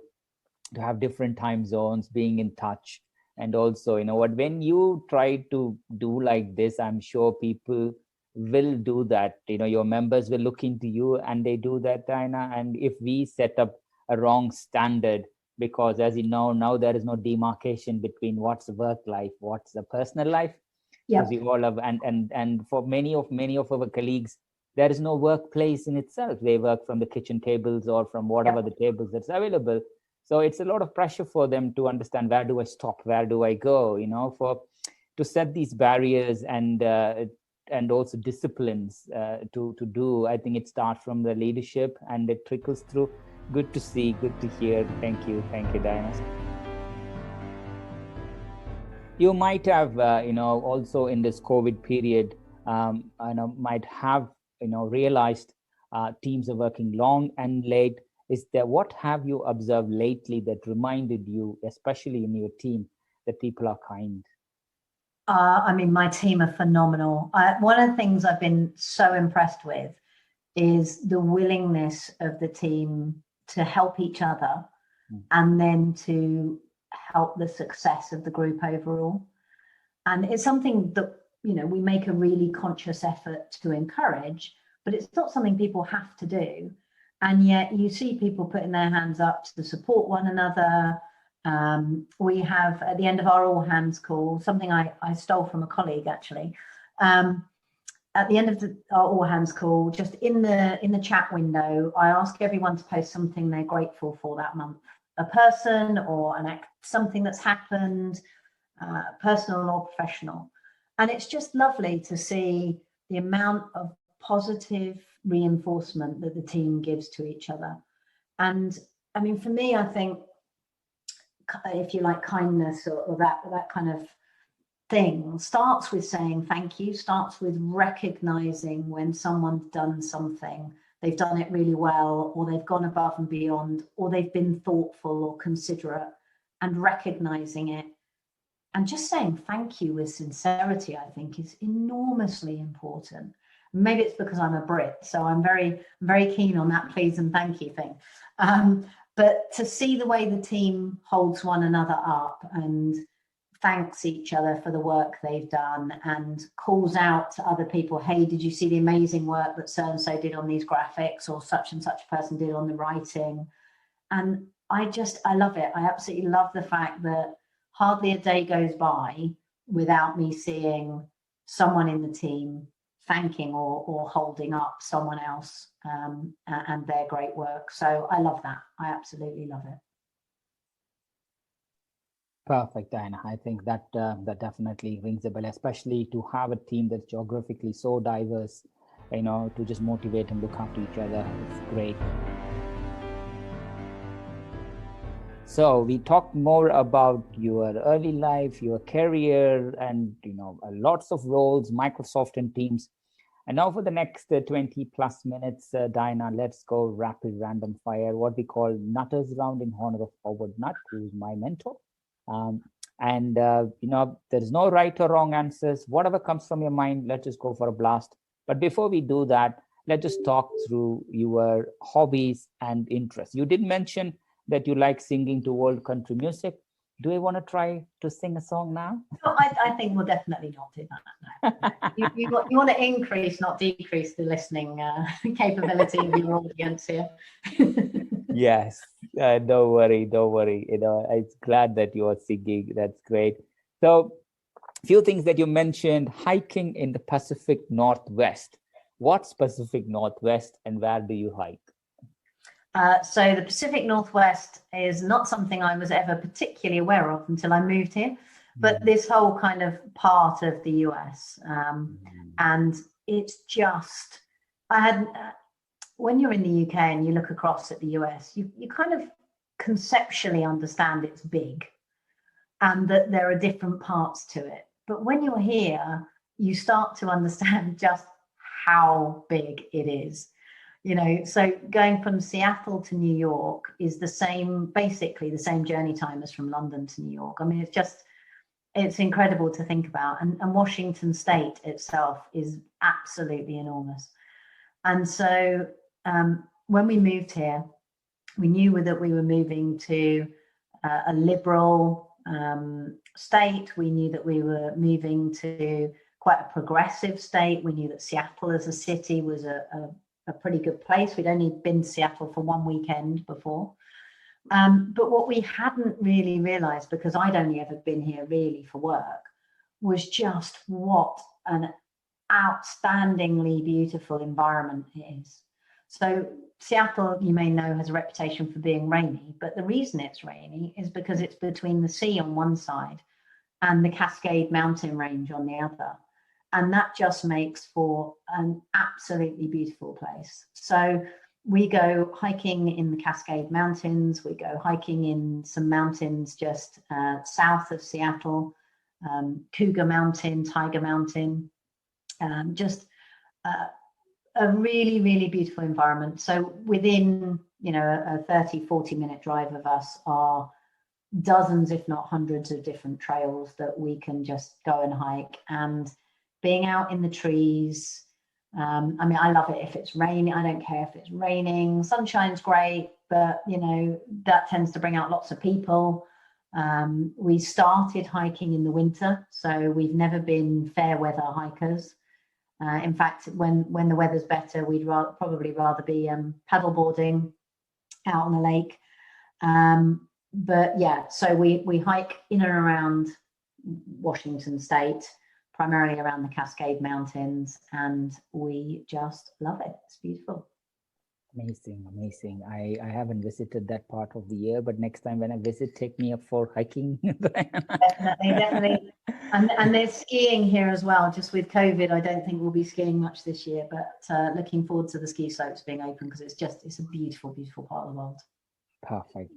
to have different time zones, being in touch. And also, when you try to do like this, I'm sure people will do that. Your members will look into you and they do that, Diana. And if we set up a wrong standard, because as you know, now there is no demarcation between what's work life, what's the personal life. Yeah. Because we all have, and for many of our colleagues, there is no workplace in itself. They work from the kitchen tables or from whatever the tables that's available. So it's a lot of pressure for them to understand, where do I stop, where do I go, to set these barriers and also disciplines to do. I think it starts from the leadership and it trickles through. Good to see, good to hear. Thank you, Diana. You might have, also in this COVID period, might have, realized teams are working long and late. What have you observed lately that reminded you, especially in your team, that people are kind? I mean, my team are phenomenal. One of the things I've been so impressed with is the willingness of the team to help each other and then to help the success of the group overall. And it's something that, we make a really conscious effort to encourage, but it's not something people have to do. And yet you see people putting their hands up to support one another. We have, at the end of our all hands call, something I stole from a colleague actually. At the end of our all hands call, just in the chat window, I ask everyone to post something they're grateful for that month. A person or something that's happened, personal or professional. And it's just lovely to see the amount of positive reinforcement that the team gives to each other. And I mean, for me, I think, if you like, kindness or that kind of thing starts with saying thank you, starts with recognizing when someone's done something, they've done it really well, or they've gone above and beyond, or they've been thoughtful or considerate, and recognizing it. And just saying thank you with sincerity, I think, is enormously important. Maybe it's because I'm a Brit, so I'm very, very keen on that please and thank you thing. But to see the way the team holds one another up and thanks each other for the work they've done and calls out to other people, hey, did you see the amazing work that so-and-so did on these graphics, or such and such person did on the writing? And I love it. I absolutely love the fact that hardly a day goes by without me seeing someone in the team thanking or holding up someone else and their great work. So I love that. I absolutely love it. Perfect, Diana. I think that definitely rings a bell, especially to have a team that's geographically so diverse, to just motivate and look after each other. It's great. So we talked more about your early life, your career, and lots of roles, Microsoft and Teams. And now for the next 20 plus minutes, Diana, let's go rapid random fire, what we call Nutters Round in honor of Howard Nutt, who's my mentor. There's no right or wrong answers. Whatever comes from your mind, let's just go for a blast. But before we do that, let's just talk through your hobbies and interests. You did mention that you like singing to old country music. Do you want to try to sing a song now? No, I think we'll definitely not do that. No. You want to increase, not decrease, the listening capability of your audience here. Yes, don't worry. I'm glad that you are singing. That's great. So, few things that you mentioned: hiking in the Pacific Northwest. What's Pacific Northwest, and where do you hike? So the Pacific Northwest is not something I was ever particularly aware of until I moved here, but this whole kind of part of the US, and it's just, when you're in the UK and you look across at the US, you kind of conceptually understand it's big and that there are different parts to it. But when you're here, you start to understand just how big it is. So going from Seattle to New York is basically the same journey time as from London to New York. I mean, it's incredible to think about. And Washington State itself is absolutely enormous. And so when we moved here, we knew that we were moving to a liberal state. We knew that we were moving to quite a progressive state. We knew that Seattle as a city was a pretty good place. We'd only been to Seattle for one weekend before. But what we hadn't really realized, because I'd only ever been here really for work, was just what an outstandingly beautiful environment it is. So Seattle, you may know, has a reputation for being rainy, but the reason it's rainy is because it's between the sea on one side and the Cascade Mountain Range on the other. And that just makes for an absolutely beautiful place. So we go hiking in the Cascade Mountains. We go hiking in some mountains just south of Seattle, Cougar Mountain, Tiger Mountain, just a really, really beautiful environment. So within, a 30, 40-minute drive of us are dozens, if not hundreds of different trails that we can just go and hike. And being out in the trees, I mean, I love it if it's raining. I don't care if it's raining. Sunshine's great, but, that tends to bring out lots of people. We started hiking in the winter, so we've never been fair weather hikers. In fact, when the weather's better, we'd probably rather be paddleboarding out on the lake. But yeah, so we hike in and around Washington State, primarily around the Cascade Mountains, and we just love it. It's beautiful. Amazing. I haven't visited that part of the year, but next time when I visit, take me up for hiking. Definitely. And there's skiing here as well. Just with COVID, I don't think we'll be skiing much this year, but looking forward to the ski slopes being open, because it's a beautiful, beautiful part of the world. Perfect.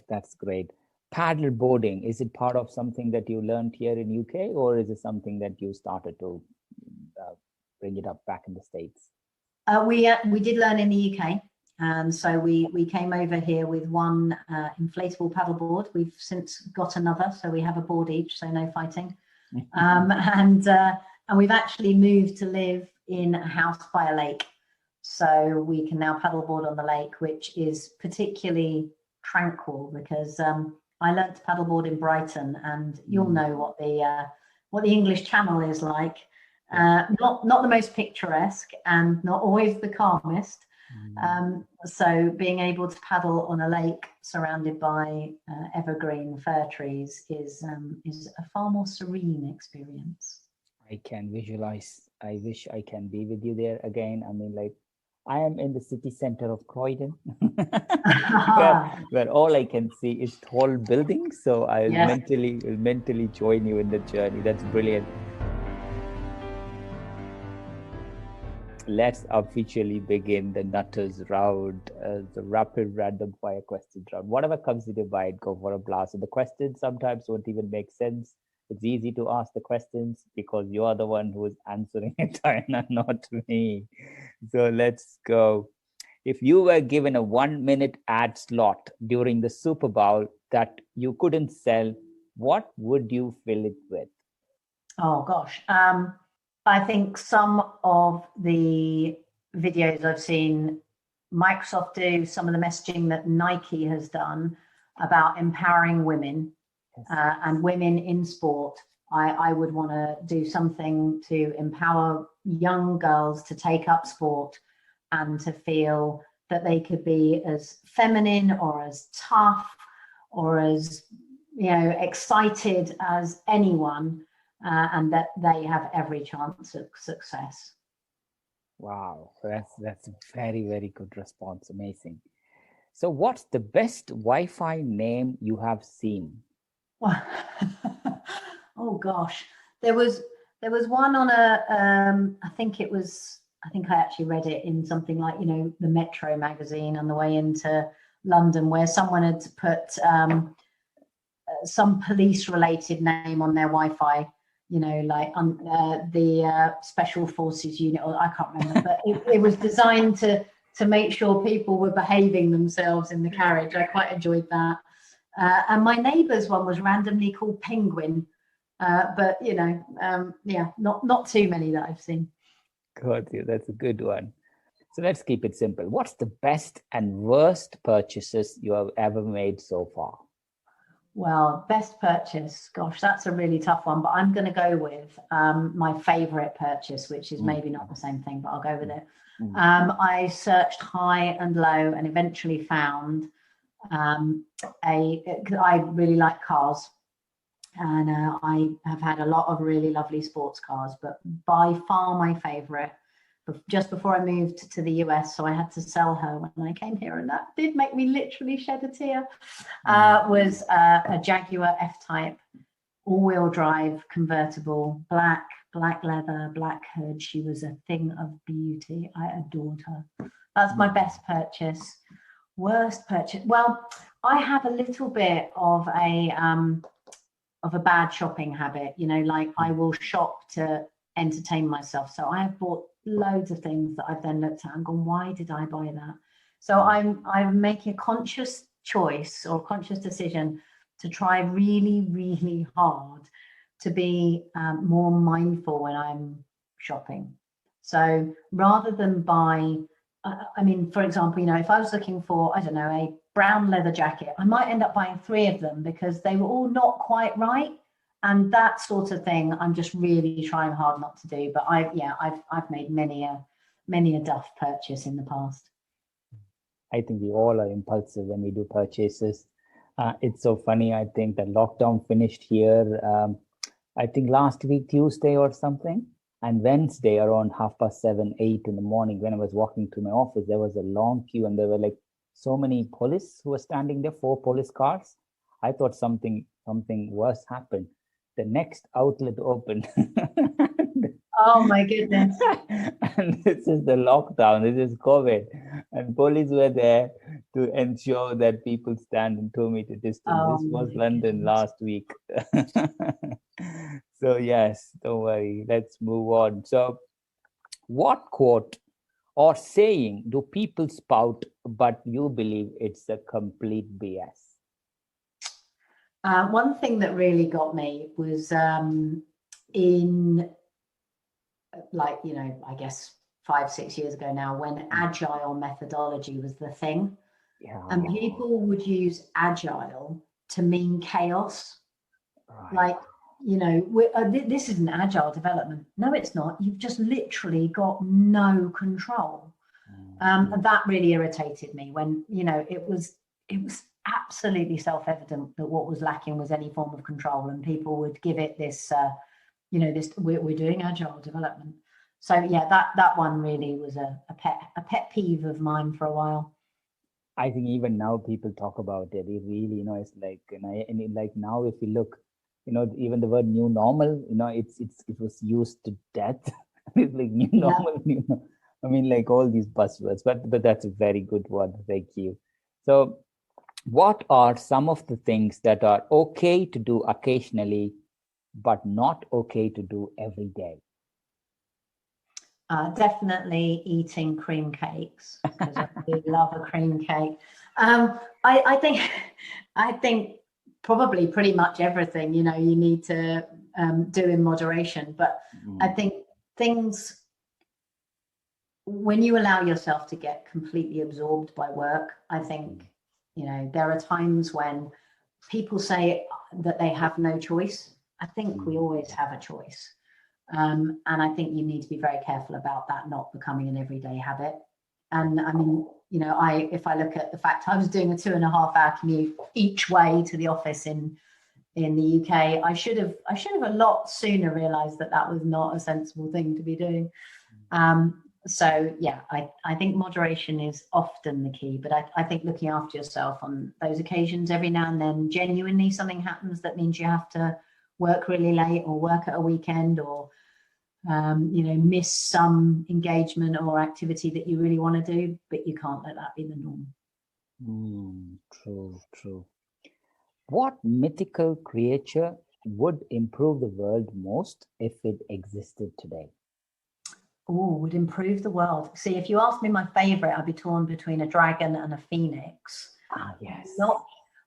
That's great. Paddle boarding, is it part of something that you learned here in UK, or is it something that you started to bring it up back in the States? We did learn in the UK. So we came over here with one inflatable paddleboard. We've since got another, so we have a board each, so no fighting. And we've actually moved to live in a house by a lake. So we can now paddleboard on the lake, which is particularly tranquil, because I learned to paddleboard in Brighton, and you'll know what the English Channel is like. Not the most picturesque and not always the calmest. So being able to paddle on a lake surrounded by evergreen fir trees is a far more serene experience. I can visualize. I wish I can be with you there again. I mean, like, I am in the city center of Croydon, where all I can see is tall buildings. So I'll mentally join you in the journey. That's brilliant. Let's officially begin the Nutters round, the rapid random fire questions round. Whatever comes in your mind, go for a blast. And the questions sometimes won't even make sense. It's easy to ask the questions because you're the one who is answering it, Diana, not me. So let's go. If you were given a 1-minute ad slot during the Super Bowl that you couldn't sell, what would you fill it with? Oh, gosh. I think some of the videos I've seen Microsoft do, some of the messaging that Nike has done about empowering women and women in sport, I would want to do something to empower young girls to take up sport and to feel that they could be as feminine or as tough or as, excited as anyone. And that they have every chance of success. Wow, that's a very, very good response. Amazing. So what's the best Wi-Fi name you have seen? Oh gosh, there was one on I think I actually read it in something like, the Metro magazine on the way into London, where someone had put some police related name on their Wi-Fi. like the Special Forces unit, or I can't remember, but it was designed to make sure people were behaving themselves in the carriage. I quite enjoyed that. And my neighbour's one was randomly called Penguin, but not too many that I've seen. Got you. That's a good one. So let's keep it simple. What's the best and worst purchases you have ever made so far? Well, best purchase, gosh, that's a really tough one, but I'm going to go with my favorite purchase, which is maybe not the same thing, but I'll go with it. I searched high and low and eventually found I really like cars, and I have had a lot of really lovely sports cars, but by far my favorite, just before I moved to the US, so I had to sell her when I came here, and that did make me literally shed a tear, was a Jaguar F-Type, all-wheel drive, convertible, black leather, black hood. She was a thing of beauty. I adored her. That's my best purchase. Worst purchase. Well, I have a little bit of a bad shopping habit, like I will shop to entertain myself. So I have bought loads of things that I've then looked at and gone, why did I buy that? So I'm making a conscious choice or conscious decision to try really, really hard to be more mindful when I'm shopping. So rather than buy, for example, if I was looking for, I don't know, a brown leather jacket, I might end up buying 3 of them because they were all not quite right. And that sort of thing, I'm just really trying hard not to do. But I've made many a duff purchase in the past. I think we all are impulsive when we do purchases. It's so funny. I think the lockdown finished here, I think last week, Tuesday or something. And Wednesday around 7:30, 8 in the morning, when I was walking to my office, there was a long queue and there were like so many police who were standing there, 4 police cars. I thought something worse happened. The next outlet opened. Oh my goodness. And this is the lockdown, this is COVID. And police were there to ensure that people stand in 2-meter distance. This was London last week. So yes, don't worry, let's move on. So what quote or saying do people spout, but you believe it's a complete BS? One thing that really got me was in, I guess 5-6 years ago now, when agile methodology was the thing. Yeah. And people would use agile to mean chaos. Right. This isn't agile development. No, it's not. You've just literally got no control. That really irritated me when, it was absolutely self-evident that what was lacking was any form of control, and people would give it this, we're doing agile development. So yeah, that one really was a pet peeve of mine for a while. I think even now people talk about it. It really, it's like, like now if you look, even the word new normal, it was used to death. It's like new normal, like all these buzzwords, but that's a very good one. Thank you. So what are some of the things that are okay to do occasionally, but not okay to do every day? Definitely eating cream cakes, because I really love a cream cake. I think probably pretty much everything, you need to do in moderation. But I think things, when you allow yourself to get completely absorbed by work, I think, there are times when people say that they have no choice. I think we always have a choice. And I think you need to be very careful about that not becoming an everyday habit. And if I look at the fact I was doing a 2.5-hour commute each way to the office in the UK, I should have a lot sooner realized that was not a sensible thing to be doing. So yeah, I think moderation is often the key, but I think looking after yourself on those occasions every now and then, genuinely something happens that means you have to work really late or work at a weekend or, miss some engagement or activity that you really want to do, but you can't let that be the norm. True. What mythical creature would improve the world most if it existed today? Oh, would improve the world. See, if you ask me my favorite, I'd be torn between a dragon and a phoenix. Ah, yes.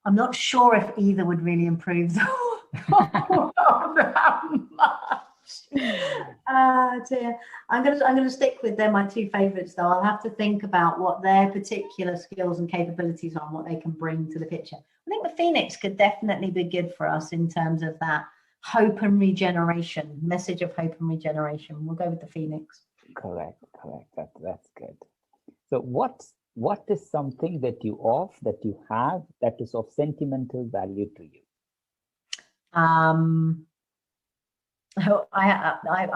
I'm not sure if either would really improve the world that much. Dear. I'm gonna stick with them, my two favorites though. I'll have to think about what their particular skills and capabilities are and what they can bring to the picture. I think the phoenix could definitely be good for us in terms of that hope and regeneration, message of hope and regeneration. We'll go with the phoenix. Correct. That's good. So what is something that you have that is of sentimental value to you? I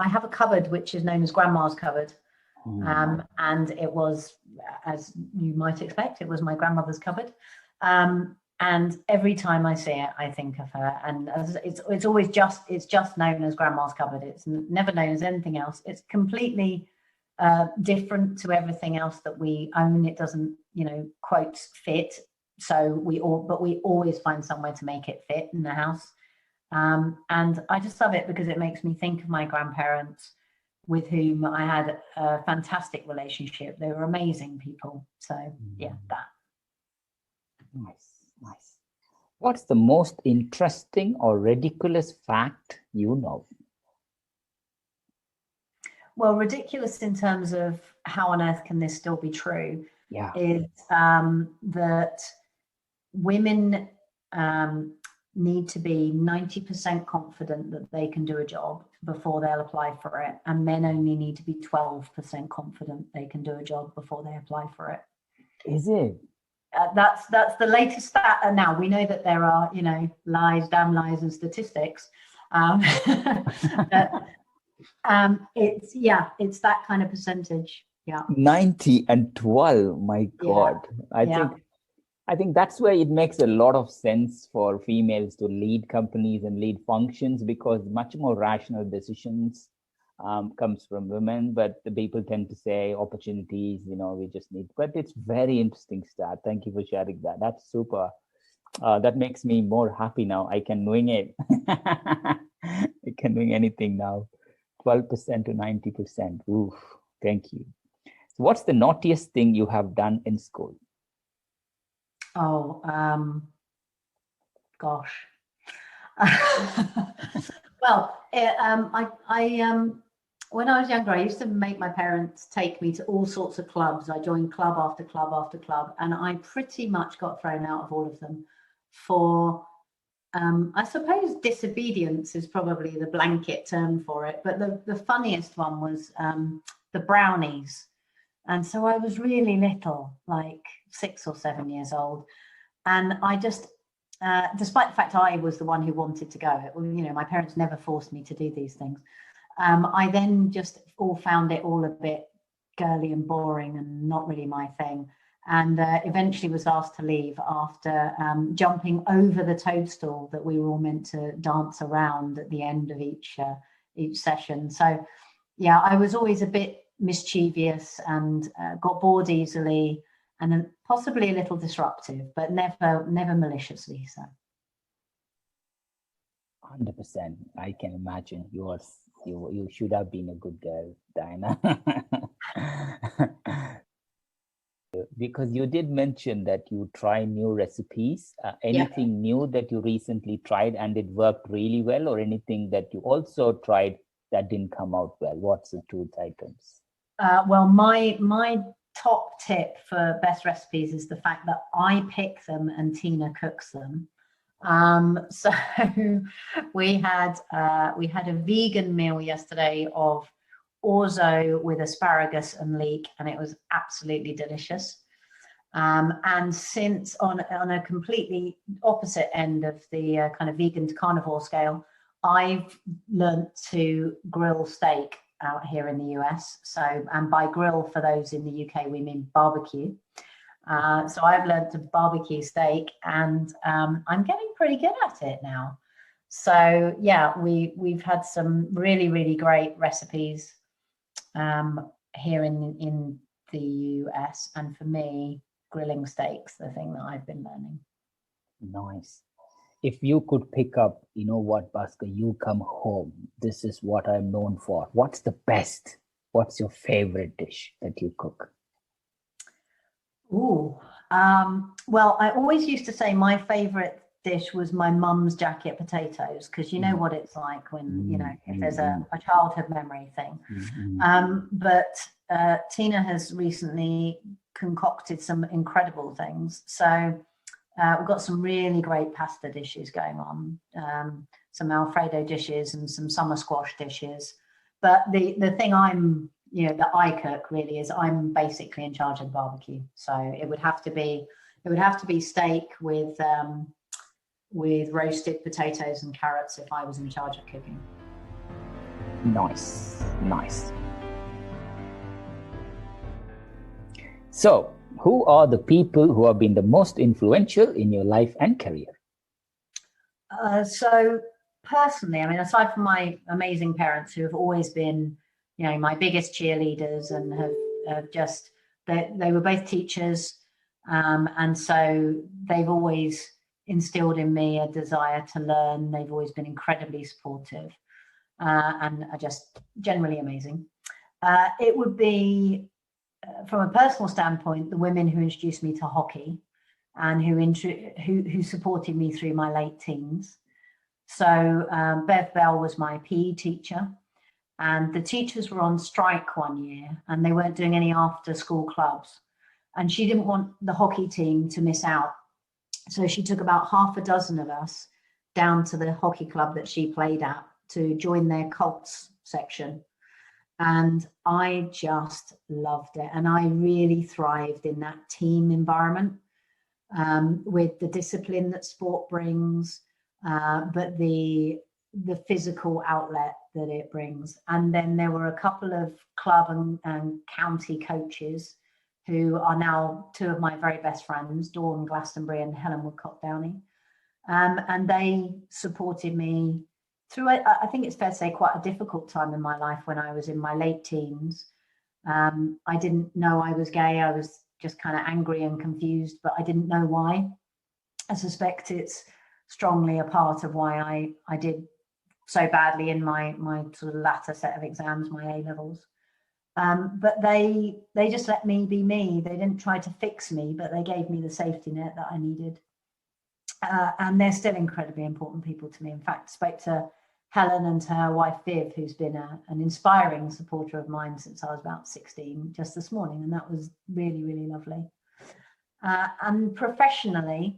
have a cupboard which is known as Grandma's cupboard. And it was, as you might expect, it was my grandmother's cupboard. And every time I see it, I think of her. And it's always just known as Grandma's cupboard. It's never known as anything else. It's completely different to everything else that we own. It doesn't, quote, fit. So we always find somewhere to make it fit in the house. And I just love it because it makes me think of my grandparents, with whom I had a fantastic relationship. They were amazing people. So yeah, that. Nice. What's the most interesting or ridiculous fact you know? Well, ridiculous in terms of how on earth can this still be true? Yeah. Is that women need to be 90% confident that they can do a job before they'll apply for it, and men only need to be 12% confident they can do a job before they apply for it. Is it? That's the latest stat. And now we know that there are, lies, damn lies, and statistics. It's that kind of percentage. Yeah. 90 and 12. My God. Yeah. I think that's where it makes a lot of sense for females to lead companies and lead functions, because much more rational decisions comes from women. But the people tend to say opportunities, we just need. But it's very interesting stat. Thank you for sharing that. That's super. That makes me more happy now. I can wing it. I can wing anything now. 12% to 90%. Oof. Thank you. So what's the naughtiest thing you have done in school? Oh, gosh. Well, when I was younger, I used to make my parents take me to all sorts of clubs. I joined club after club after club, and I pretty much got thrown out of all of them for, I suppose disobedience is probably the blanket term for it. But the funniest one was the brownies. And so I was really little, like 6 or 7 years old. And I just, despite the fact I was the one who wanted to go, my parents never forced me to do these things. I then just found it all a bit girly and boring and not really my thing. And eventually was asked to leave after jumping over the toadstool that we were all meant to dance around at the end of each session. So yeah, I was always a bit mischievous and got bored easily, and then possibly a little disruptive, but never maliciously so. 100%. I can imagine you should have been a good girl, Diana. Because you did mention that you try new recipes. Anything new that you recently tried and it worked really well, or anything that you also tried that didn't come out well? What's the two items? Well, my top tip for best recipes is the fact that I pick them and Tina cooks them. So we had a vegan meal yesterday of orzo with asparagus and leek, and it was absolutely delicious. And since on a completely opposite end of the kind of vegan to carnivore scale, I've learned to grill steak out here in the US. So, and by grill for those in the UK, we mean barbecue. So I've learned to barbecue steak, and I'm getting pretty good at it now. So yeah, we've had some really, really great recipes here in the US, and for me, grilling steaks, the thing that I've been learning. Nice. if you could pick up, you know what, Bhaskar, you come home, this is what I'm known for. What's the best? What's your favorite dish that you cook? Ooh, well, I always used to say my favorite dish was my mum's jacket potatoes, because you know what it's like when, you know, if there's a childhood memory thing. But Tina has recently concocted some incredible things. So we've got some really great pasta dishes going on, some Alfredo dishes and some summer squash dishes. But the thing that I cook really is I'm basically in charge of the barbecue. So it would have to be steak with roasted potatoes and carrots if I was in charge of cooking. Nice, nice. So, who are the people who have been the most influential in your life and career? So personally, I mean, aside from my amazing parents who have always been, you know, my biggest cheerleaders and have just, they were both teachers. And so they've always instilled in me a desire to learn. They've always been incredibly supportive and are just generally amazing. It would be, from a personal standpoint, the women who introduced me to hockey and who supported me through my late teens. So Bev Bell was my PE teacher, and the teachers were on strike one year and they weren't doing any after school clubs. And she didn't want the hockey team to miss out. So she took about half a dozen of us down to the hockey club that she played at to join their Colts section. And I just loved it. And I really thrived in that team environment with the discipline that sport brings, but the physical outlet that it brings. And then there were a couple of club and county coaches who are now two of my very best friends, Dawn Glastonbury and Helen Woodcock Downey. And they supported me through, I think it's fair to say, quite a difficult time in my life when I was in my late teens. I didn't know I was gay. I was just kind of angry and confused, but I didn't know why. I suspect it's strongly a part of why I did so badly in my sort of latter set of exams, my A-levels. But they just let me be me. They didn't try to fix me, but they gave me the safety net that I needed. And they're still incredibly important people to me. In fact, I spoke to Helen and to her wife Viv, who's been an inspiring supporter of mine since I was about 16, just this morning, and that was really, really lovely. And professionally,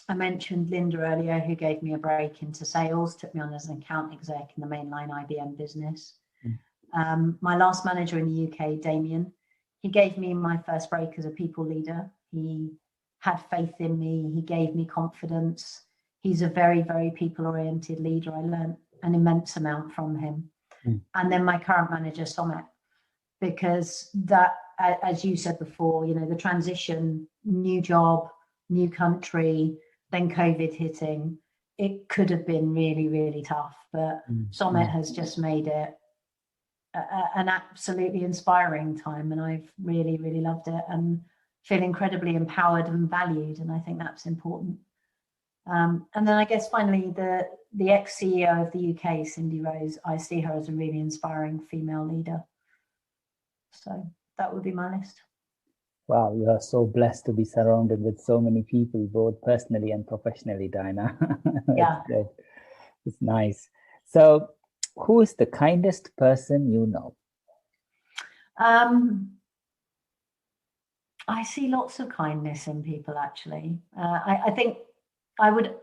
I mentioned Linda earlier, who gave me a break into sales, took me on as an account exec in the mainline IBM business. My last manager in the UK, Damien, he gave me my first break as a people leader. He had faith in me. He gave me confidence. He's a very, very people-oriented leader. I learned an immense amount from him. And then my current manager, Somet, because that, as you said before, you know, the transition, new job, new country, then COVID hitting, it could have been really, really tough. But Somet has just made it an absolutely inspiring time. And I've really, really loved it and feel incredibly empowered and valued. And I think that's important. And then I guess finally, the ex-CEO of the UK, Cindy Rose, I see her as a really inspiring female leader. So that would be my list. Wow, you are so blessed to be surrounded with so many people, both personally and professionally, Diana. Yeah. Good. It's nice. So, who is the kindest person you know? I see lots of kindness in people, actually. I think I would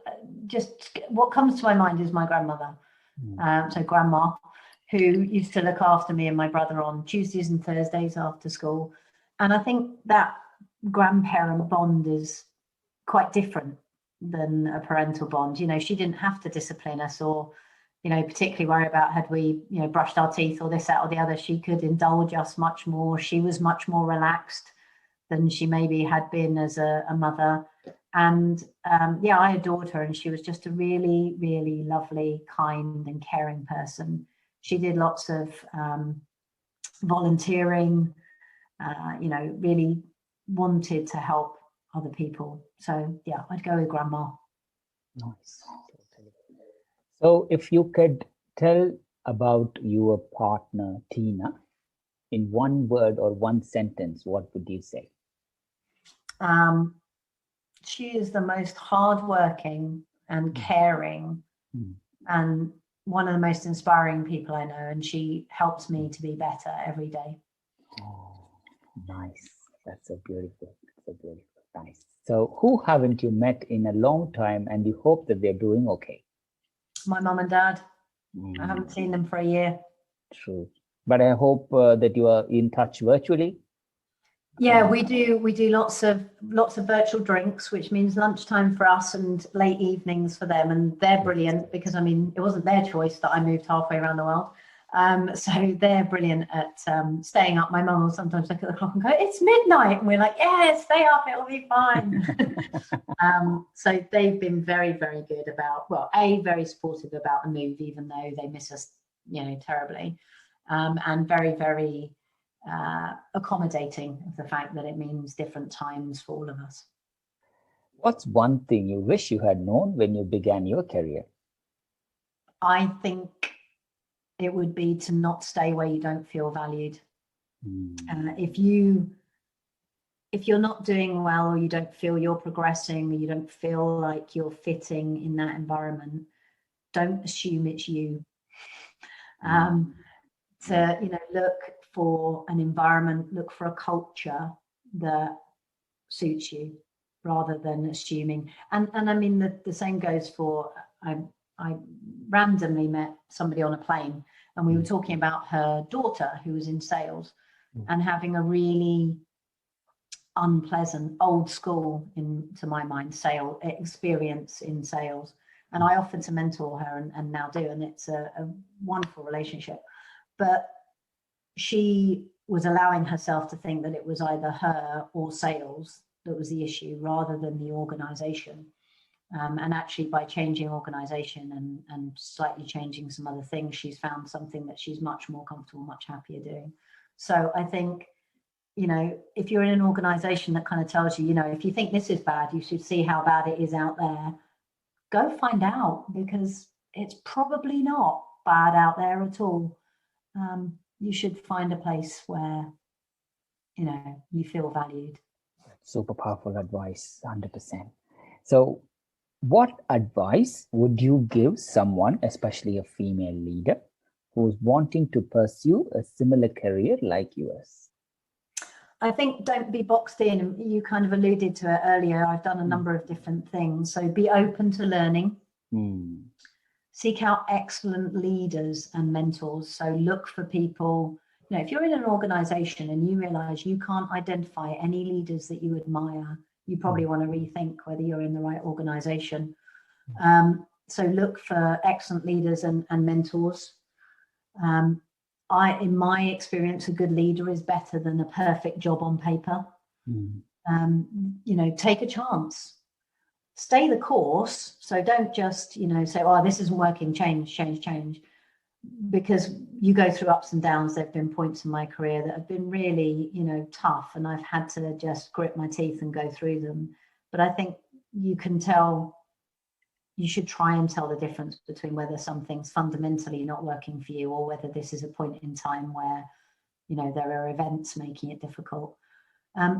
just, what comes to my mind is my grandmother. So grandma, who used to look after me and my brother on Tuesdays and Thursdays after school. And I think that grandparent bond is quite different than a parental bond. You know, she didn't have to discipline us or, you know, particularly worry about had we, you know, brushed our teeth or this, that, or the other. She could indulge us much more. She was much more relaxed than she maybe had been as a mother. And yeah, I adored her, and she was just a really, really lovely, kind and caring person. She did lots of volunteering, you know, really wanted to help other people. So yeah, I'd go with grandma. Nice. Totally. So if you could tell about your partner, Tina, in one word or one sentence, what would you say? She is the most hardworking and caring Mm. and one of the most inspiring people I know, and she helps me to be better every day. Oh, nice. That's so beautiful. So beautiful. Nice. So who haven't you met in a long time and you hope that they're doing okay? My mum and dad, I Mm, haven't seen them for a year. true. But I hope that you are in touch virtually. Yeah, we do lots of virtual drinks, which means lunchtime for us and late evenings for them, and they're brilliant because I mean it wasn't their choice that I moved halfway around the world. So they're brilliant at staying up. My mum will sometimes look at the clock and go, "It's midnight," and we're like, "Yeah, stay up, it'll be fine." So they've been very, very good about, well, very supportive about the move, even though they miss us, terribly, and very, very accommodating of the fact that it means different times for all of us. What's one thing you wish you had known when you began your career? I think it would be to not stay where you don't feel valued. If you're not doing well, or you don't feel you're progressing, or you don't feel like you're fitting in that environment, don't assume it's you. To look for an environment, look for a culture that suits you, rather than assuming. And I mean the same goes for I randomly met somebody on a plane, and we were talking about her daughter who was in sales and having a really unpleasant, old school, to my mind, sale experience in sales. And I offered to mentor her and now do, and it's a wonderful relationship. But she was allowing herself to think that it was either her or sales that was the issue, rather than the organization. And actually, by changing organization and slightly changing some other things, she's found something that she's much more comfortable, much happier doing. So I think, if you're in an organization that kind of tells you, if you think this is bad, you should see how bad it is out there, go find out, because it's probably not bad out there at all. You should find a place where, you feel valued. Super powerful advice, 100%. So what advice would you give someone, especially a female leader, who's wanting to pursue a similar career like yours? I think don't be boxed in. You kind of alluded to it earlier. I've done a number of different things. So be open to learning. Seek out excellent leaders and mentors. So look for people, if you're in an organization and you realize you can't identify any leaders that you admire, you probably want to rethink whether you're in the right organization. So look for excellent leaders and mentors. In my experience, a good leader is better than a perfect job on paper. Take a chance. Stay the course. So don't just, say, "Oh, this isn't working, change. Because you go through ups and downs. There have been points in my career that have been really, tough, and I've had to just grit my teeth and go through them. But I think you should try and tell the difference between whether something's fundamentally not working for you, or whether this is a point in time where, there are events making it difficult.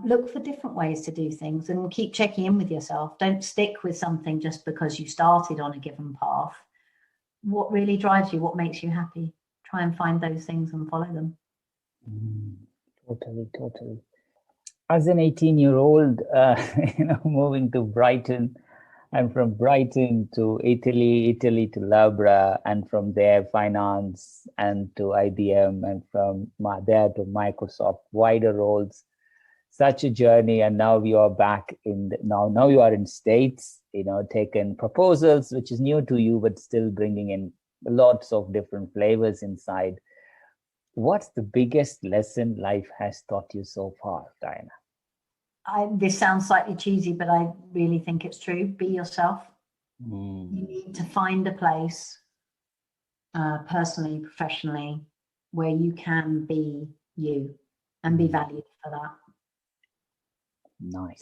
Look for different ways to do things and keep checking in with yourself. Don't stick with something just because you started on a given path. What really drives you? What makes you happy? Try and find those things and follow them. Totally. As an 18-year-old, moving to Brighton, I'm from Brighton to Italy to Labra, and from there finance and to IBM, and from there to Microsoft, wider roles. Such a journey, and now you are back now you are in States, taken proposals, which is new to you, but still bringing in lots of different flavors inside. What's the biggest lesson life has taught you so far, Diana? This sounds slightly cheesy, but I really think it's true. Be yourself. You need to find a place, personally, professionally, where you can be you and be valued for that. Nice.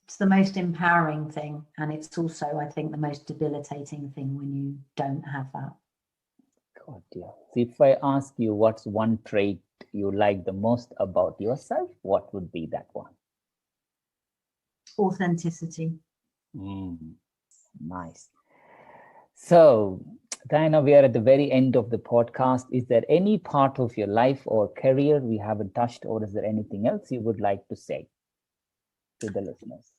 it's the most empowering thing. And it's also, I think, the most debilitating thing when you don't have that. God, yeah. So if I ask you what's one trait you like the most about yourself, what would be that one? Authenticity. Nice. So, Diana, we are at the very end of the podcast. Is there any part of your life or career we haven't touched, or is there anything else you would like to say to the listeners?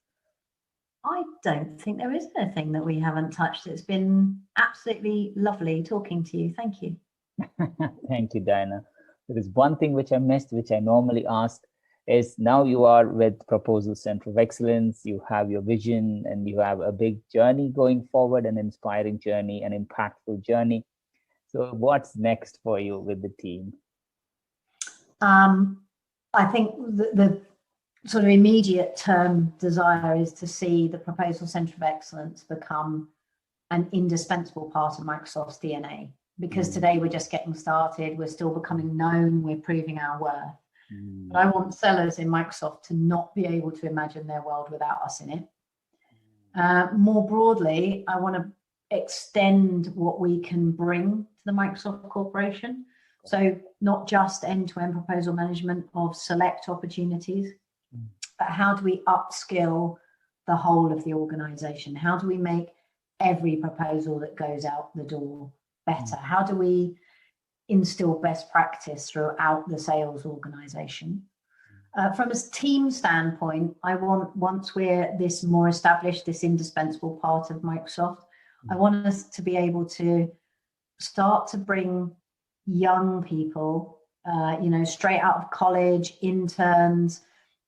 I don't think there is anything that we haven't touched. It's been absolutely lovely talking to you. Thank you. Thank you, Diana. There is one thing which I missed, which I normally ask, is now you are with Proposal Center of Excellence, you have your vision and you have a big journey going forward, an inspiring journey, an impactful journey. So what's next for you with the team? I think the sort of immediate term desire is to see the Proposal Center of Excellence become an indispensable part of Microsoft's DNA. Because today we're just getting started, we're still becoming known, we're proving our worth. But I want sellers in Microsoft to not be able to imagine their world without us in it. More broadly, I want to extend what we can bring to the Microsoft Corporation. So not just end-to-end proposal management of select opportunities, but how do we upskill the whole of the organization? How do we make every proposal that goes out the door better? How do we instill best practice throughout the sales organization? From a team standpoint, I want, once we're this more established, this indispensable part of Microsoft, I want us to be able to start to bring young people, straight out of college, interns,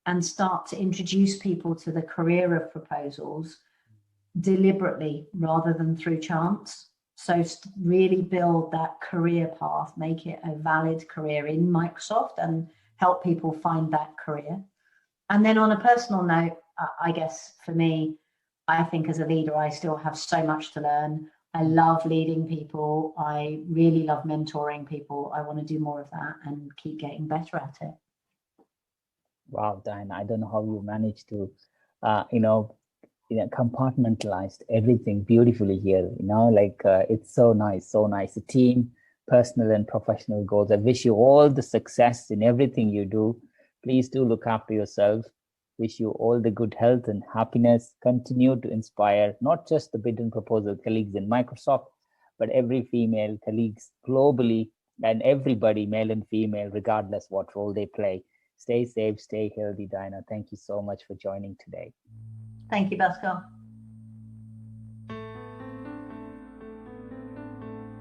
and start to introduce people to the career of proposals deliberately rather than through chance. So really build that career path, make it a valid career in Microsoft and help people find that career. And then on a personal note, I guess for me, I think as a leader, I still have so much to learn. I love leading people. I really love mentoring people. I want to do more of that and keep getting better at it. Wow, Diana, I don't know how you managed to, compartmentalized everything beautifully here. It's so nice. A team, personal and professional goals. I wish you all the success in everything you do. Please do look after yourself. Wish you all the good health and happiness. Continue to inspire not just the bid and proposal colleagues in Microsoft, but every female colleagues globally and everybody, male and female, regardless what role they play. Stay safe, stay healthy, Diana. Thank you so much for joining today. Thank you, Bhaskar.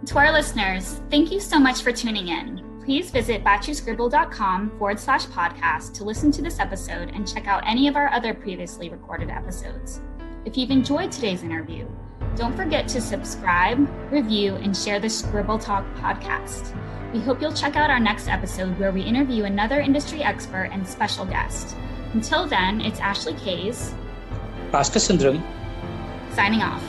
To our listeners, thank you so much for tuning in. Please visit batchyscribble.com/podcast to listen to this episode and check out any of our other previously recorded episodes. If you've enjoyed today's interview, don't forget to subscribe, review, and share the Scribble Talk podcast. We hope you'll check out our next episode where we interview another industry expert and special guest. Until then, it's Ashley Kays, Bhaskar Sundram, signing off.